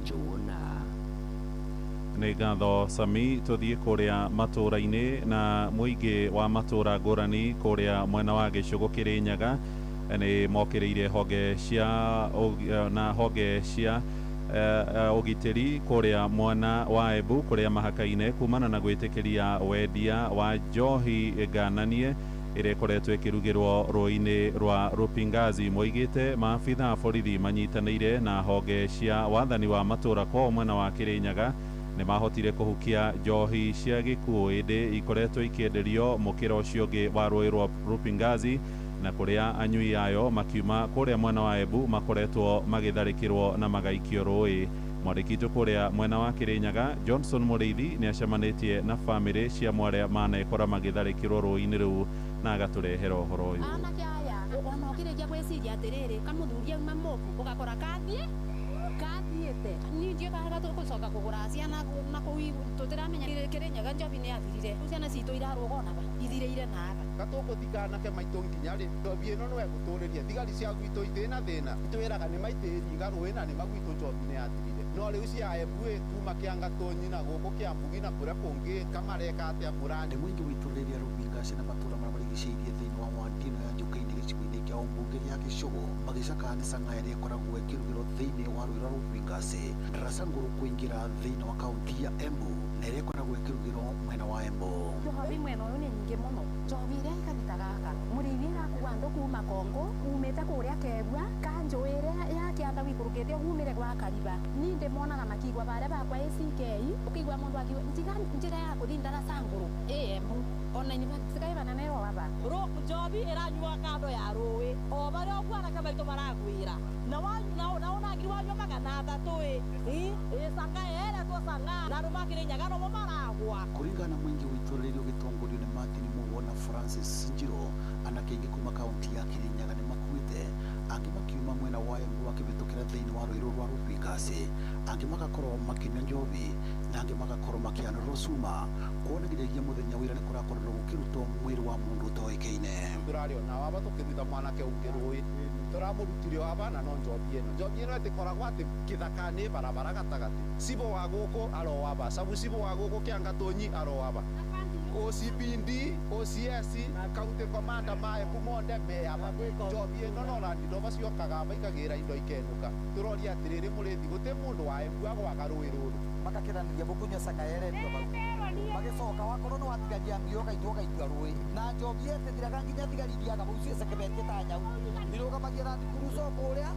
Njuguna. Nĩ ngatho Sami. Tuthie kuria matura-ini na muingi wa matura ngurani kuria mwena wa gicigo Kirinyaga ni mokiriire honge cia na honge cia ugitiri kuria mwena wa Embu kuria mahakaine kumana na gwitikiria wendia wa njohi ngananie ire ikoretwo ikirugirwo rũĩ-inĩ rwa Rupingazi. Moigite maabitha a borithi manyitaniire na honge cia wathani wa matura kwa mwena wa Kirinyaga ni mahotire kuhukia njohi cia gikuo indi ikoretwo ikienderio mukira ucio ungi wa rũĩ rwa Rupingazi, na kuria anyui ayo makiuma kuria mwena wa Embu makoretwo magitharikirwo na magaikio rũĩ. Mwandiki kuria mwena wa Kirinyaga Johnson Muriithi ni acemanitie na family cia mwaria manekora magitharikirwo rũĩ-inĩ rũu na agaturehera uhoro uyu. Anake aya ona ukirikia gwiciria atiriri kamuthuria mamoku ugakora kathiite ninjie kaga tugucoka kugura ciana na kuu tutiramenya Kirinyaga njobi ni athirire ciana citu irarugona ithireire naba gatuguthika anake maitu nginya ri njobi ino no eguturiria thigari cia gwitu ithina thina itwiraga ni maitiri garui na ni magwitu njobi ni athirire no riu cia Embu kuma Kiangatonyi na guku Kiambugi na kuria kungi kamareka atia murandi mwingi wituriria Rupingazi na matura marigiceirie thiini wa mwandino ya njuka-ini gicigo-ini kia umbunge ria Gicugu magicakanisha ng'aya iria ikoragwo ikirugirwo thiini wa rũĩ rwa Rupingazi. Darasa ngũrũ kuingira thiini wa kaunti ya Embu na iria ikoragwo ikirugirwo mwena wa Embu. Njobi mwena uyu ni nyingi muno. Njobi iria ikarita gaka murimi irakuwa ndo kuma Kongo umite kuria Kegwa kanjo iria ya kianda wikurukite umire gwa Kariba ni ndimonaga makigwa baria bakwa ACK ukigwa mundu akiwa njira ya kuthi darasa nguru Embu ona ni basikai bananero baba ro Njobi iranyua kando ya ruwi o baria okwana kabaito maragwira na ona ngiri wanyo magana thatu sanga era to sanga na rumakire nyagano mo maragwa kuringana mwingi witorero gitongorio ni Martin Muwona Francis Njiro anakengi kuma kaunti ya Kirinyaga ni makuite angi makiuma mwena wa Embu akibitukira thiini wa Ruiru rwa Rubingasi angi magakorwo makinya Njobi na angi magakorwo makiana Rusuma kuonagiragia muthenya wira ni kurakorwo gukirutwo mwiri wa mundu utoikaine turario na waba tukithitha mwanake ungirui turamurutire waba na no Njobi eno itikoragwo ati kithakani barabara gatagati sibo wa guku aro waba sabu sibo wa guku kiangatonyi aro waba OCPD, OCS, County Commander mae kumonde meaba Njobi eno no randi ndo bacio kagamba ikagira indo ikenuka turoria atiriri murithi gute mundu wa Embu agwaga rui ruru magakiraniria bukunywa sangayere ndo magicoka wakorwo no watigagia ngio gaitwo gaitwa rui na Njobi etithiraga nginya thigariria bucio sekebete ta nyau irugamagia randi kuruso kuria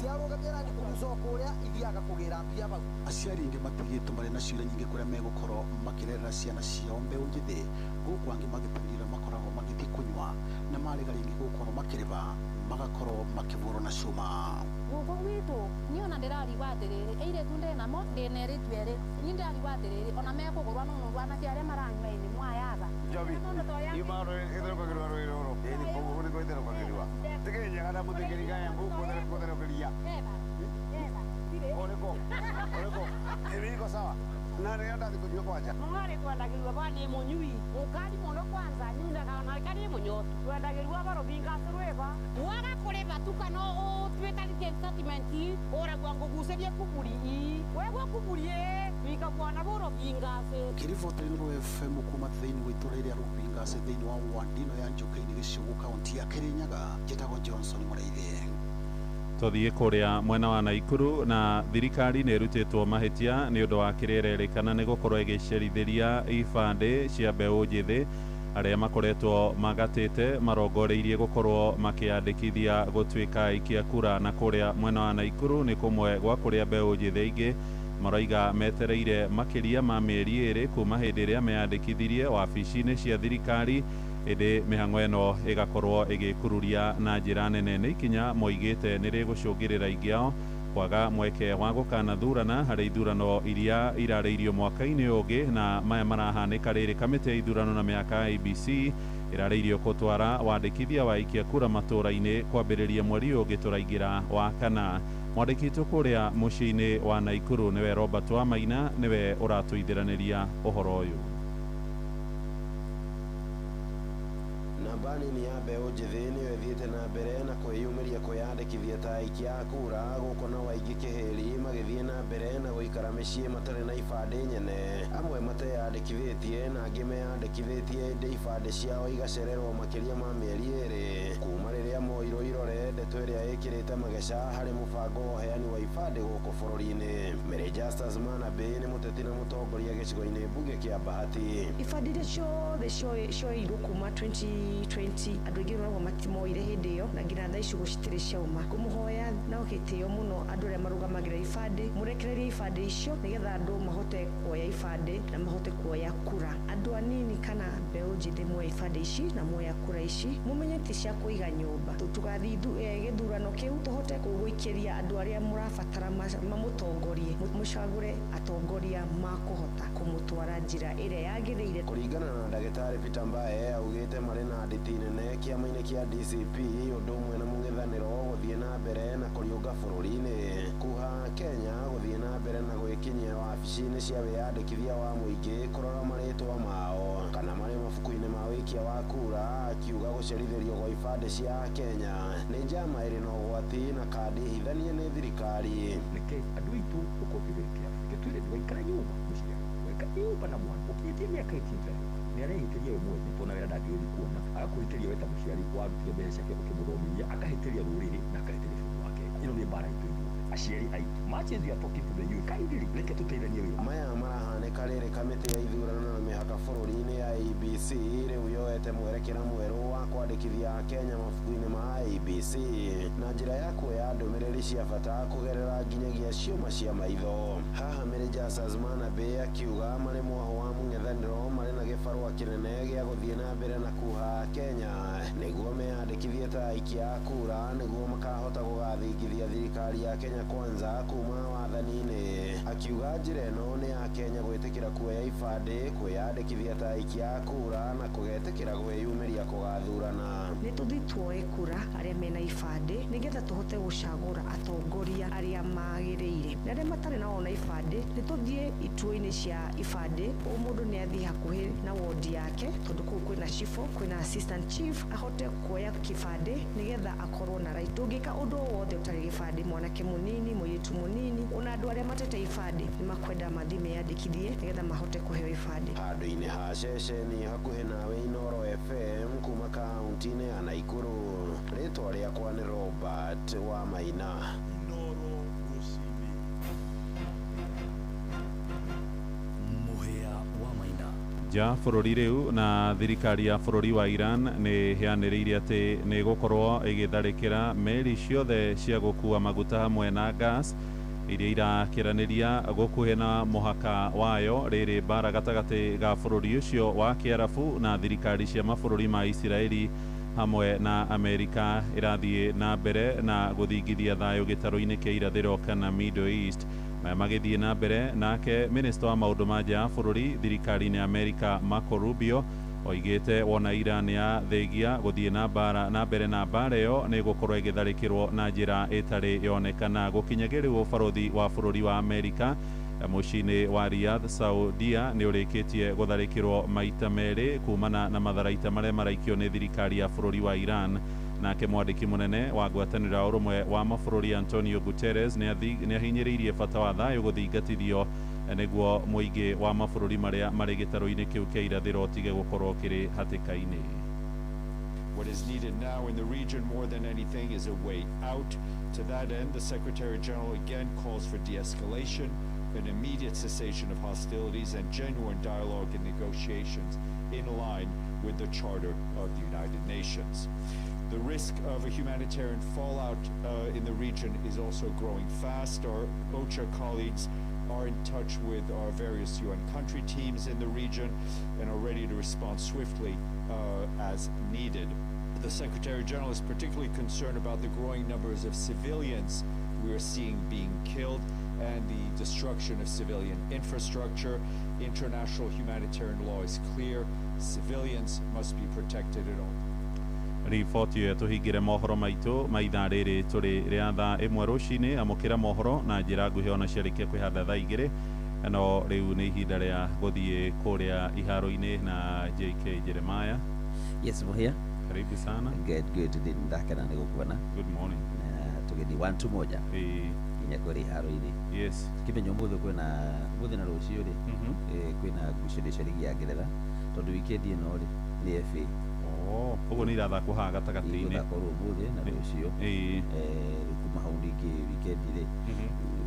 ciarugamia randi kuruso kuria ithiaga kugira mbia bau aciari ingi matigitwo mari na ciira nyingi kuria megukorwo makirera ciana ciao mbeu njithi guku angi magitirira makoragwo magithi kunywa na marega ringi gukorwo makiriba magakorwo makivurwo na cuma guko gwitu niona ndirarigwa atiriri eire tunde namo ndineri twere ni ndirarigwa atiriri ona mekugurwa no mundu anake aria maranywa ini mwayaba Njobi imaro ithirukagirwa rui ruru ni koguo ni ithirukagirwa tigenyaga na muthikiriga Embu kuthirukiria oreko iko sawa na nenda thikujua kwanja mwari kwendagirwa bani munyui ukari muno kwanza nyundaga na kari munyotu kwendagirwa baro Rubingasi rwega waga kuriba tukano twetalitie statement ora gwango guserie kuburi wewe kuburie bikabwana boro Rubingasi kirivotero FM kuma thiini witurire Rubingasi thiini wa wandino ya Njukaini gicigo kaunti ya Kirinyaga Gitago Johnson Muraithe Tuthie kuria mwena wa Naikuru na thirikari ni irutitwo mahitia ni undu wa kirererikana ni gukorwo igicerithiria ibande cia mbeu njithi aria makoretwo magatite marongoreirie gukorwo makiandikithia gutwika aikia kura na kuria mwena wa Naikuru ni kumwe gwa kuria mbeu njithi ingi maraiga metereire makiria ma mieri iri kuma hindi iria meyandikithirie wabici-ini cia thirikari indi mihango eno igakorwo igikururia na njira nene ni ikinya moigite ni rigucungirira ingiao kwaga mweke wa gukana thurana hari ithurano iria irariirio mwaka-ini ungi na maya marahanika riri kamiti ya ithurano na miaka ABC irariirio gutwara wandikithia wa aikia kura matura-ini kwambiriria mweri ungi turaingira wa kana mwandikitwo kuria mucii-ini wa Naikuru niwe Robert Wamaina niwe uratuithiraniria uhoro uyu nambani ni ya mbeu njithi niyo ithiite na mbere na kwiyumiria kwiyandikithia ta aikia kura guko na waingi kihiri magithie na mbere na guikara micii matari na ibande nyene amwe mateyandikithitie na angi meyandikithitie indi ibande ciao igacererwo makiria ma mieri iri kuma riria moirwo irore ndeto iria ikirite mageca hari mubango wa uheani wa ibande guku bururi-ini Mary Justus Manabe ni muteti na mutongoria gicigo-ini mbunge kia Bahati ibande iria ciothe cioirwo kuma 2020 andu aingi no matimoire hindi iyo na nginya thaa ici gutiri ciauma kumuhoya na gitio muno andu aria marugamagira ibande murekererie ibande icio nigetha andu mahote kuoya ibande na mahote kuoya kura andu anini kana mbeu njithi muoya ibande ici na muoya kura ici mumenye ti cia kuiga nyumba tugathi githurano kiu tuhote kuguikiria andu aria murabatara mamutongorie mucagure atongoria makuhota kumutwara njira iria yagiriire kuringana na ndagitari Peter Mbae augite mari na nditi nene kiama-ini kia DCP undu umwe na mung'ethaniro guthie na mbere na kuriunga bururi-ini kuha Kenya guthie na mbere na gwikinyia wabici-ini cia wiyandikithia wa muingi kurora maritwa mao kana mari mabuku-ini ma wikia wa kura akiuga gucerithirio gwa ibande cia Kenya ni njama iri na ugwati na kandi hithanie ni thirikari nike andu itu ukopirikia gitwire ndwaikara nyumba mucia weka nyumba na mwana ukiitie miaka itinze ni arehitiria we mwene tona wera ndangiri kuona agakuhitiria weta muciari warutire mbeca ciake ukimuthomithia akahitiria ruriri na akahitiria bũrũri wake ino ni mbara itu aciari aitũ matches we are talking to the youth kindly reke tũteithanie wĩra maya marahanĩka rĩrĩ kamĩtĩ ya ithurano na mĩhaka bũrũri-inĩ ya ABC rĩu yoete mwerekera mwerũ wa kwandĩkithia Kenya mabuku-inĩ ma ABC na njĩra ya kuoya ndũmĩrĩri cia bata kũgerera nginyagia cioma cia maitho. Haha Mary Justus Manabe akiuga marĩ mwaho wa mũng'ethanĩro marĩ na gĩbarũa kĩnene gĩa gũthiĩ na mbere na kuha Kenya nĩguo meyandĩkithie ta aikia a kura nĩguo makahota gũgathingithia thirikari ya Kenya Kwanza kuma wathani-inĩ. Akiuga njĩra ĩno nĩ ya Kenya gwĩtĩkĩra kuoya ibandĩ kwĩyandĩkithia ta aikia a kura na kũgetĩkĩra gwĩyumĩria kũgathurana. Nĩ tũthiĩ tuoe kura arĩa mena ibandĩ nĩgetha tũhote gũcagũra atongoria arĩa magĩrĩire na arĩa matarĩ na ona ibandĩ nĩ tũthiĩ ituo-inĩ cia ibandĩ o mũndũ nĩ athiĩ hakuhĩ na wodi yake tondũ kũu kwĩna cibũ kwĩna assistant chief ahote kuoya kĩbandĩ nĩgetha akorwo na right. Tũngĩka ũndũ o wothe ũtarĩ gĩbandĩ mwanake mũnini mũirĩtu mũnini ona andũ arĩa matete ibandĩ nĩ makwenda mathiĩ meyandĩkithie nĩgetha mahote kũheo ibandĩ. Handũ-inĩ ha ceceni hakuhĩ nawe Inooro FM kuma kaunti-inĩ ya Naikuru rĩtwa rĩakwa nĩ Robert wa Maina. Ja bũrũri rĩu na thirikari ya bũrũri wa Iran nĩ heanĩrĩire atĩ nĩ gũkorwo ĩgĩtharĩkĩra meri ciothe cia gũkua maguta hamwe na gas iria irakĩranĩria gũkuhĩ na mũhaka wayo rĩrĩ mbara gatagatĩ ga bũrũri ũcio wa Kĩarabu na thirikari cia mabũrũri ma Isiraeli hamwe na Amerika irathiĩ na mbere na gũthingithia thayũ gĩtarũ-inĩ kĩa irathĩro kana Middle East. Magĩthiĩ na mbere nake minista wa maũndũ ma nja ya bũrũri thirikari-inĩ ya Amerika Marco Rubio oigĩte wona Iran ya thengia gũthiĩ na mbere na mbara ĩyo nĩ gũkorwo ĩgĩtharĩkĩrwo na njĩra ĩtarĩ yonekana. Gũkinyagĩrĩrwo bũrũri wa bũrũri wa Amerika mũciĩ-inĩ wa Riyadh, Saudia nĩ ũrĩkĩtie gũtharĩkĩrwo maita merĩ kumana na matharaita marĩa maraikio nĩ thirikari ya bũrũri wa Iran. Nake mwandĩki mũnene wa ngwatanĩro ũrũmwe wa mabũrũri Antonio Guterres nĩ ahinyĩrĩirie bata wa thayũ gũthingatithio nĩguo mũingĩ wa mabũrũri marĩa marĩ gĩtarũ-inĩ kĩu kĩa irathĩro ũtige gũkorwo kĩrĩ hatĩka-inĩ. What is needed now in the region more than anything is a way out. To that end, the Secretary General again calls for de-escalation, an immediate cessation of hostilities and genuine dialogue and negotiations in line with the Charter of the United Nations. The risk of a humanitarian fallout in the region is also growing fast. Our OCHA colleagues are in touch with our various UN country teams in the region and are ready to respond swiftly as needed. The Secretary General is particularly concerned about the growing numbers of civilians we are seeing being killed and the destruction of civilian infrastructure. International humanitarian law is clear. Civilians must be protected at all. Riboti ĩyo tũhingĩre mohoro maitũ ma ithaa rĩrĩ tũrĩ rĩa thaa ĩmwe rũcinĩ amũkĩra mohoro na njĩra nguhĩ ona ciarĩkia kwĩhanda thaa igĩrĩ no rĩu nĩ ihinda rĩa gũthiĩ kũrĩa iharo-inĩ na JK Jeremiah. Yes, Muhia. Karibu sana. Good. Ndakena nĩ gũkuona. Good morning. Tũgĩthiĩ 1 moja. Nginya kũrĩa iharo-inĩ. Yes. Kĩmenya ũmũthĩ kwĩna rũciũ rĩ kwĩna ngucanio cia ligi ya Ngeretha tondũ wikendi ĩno rĩ nĩ FA. Ũguo nĩ irathakwo haha gatagatĩ-inĩ. Igakorwo ũmũthĩ na rũciũ. Kuma hau ningĩ wikendi rĩ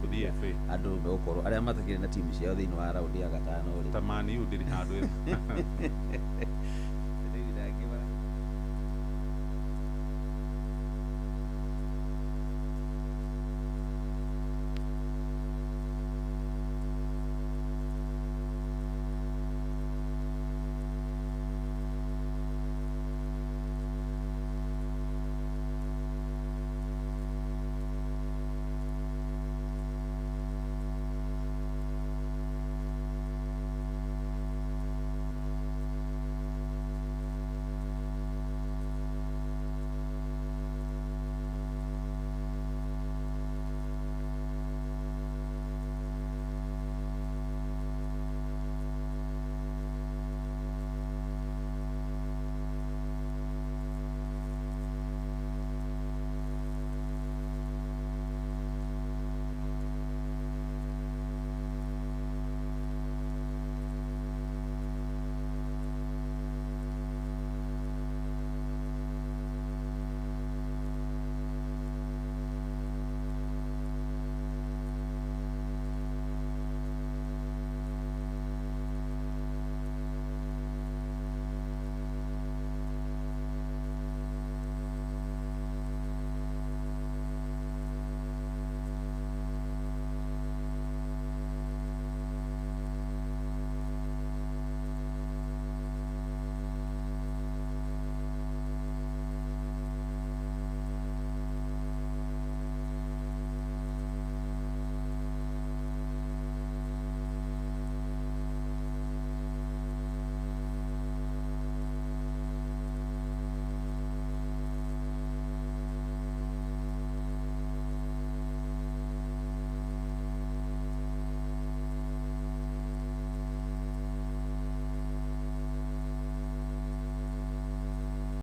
gũthiĩ FA. Andũ megũkorwo arĩa matakĩrĩ na timu ciao thĩinĩ wa raundi ya gatano rĩ. Ta Man U ndĩrĩ handũ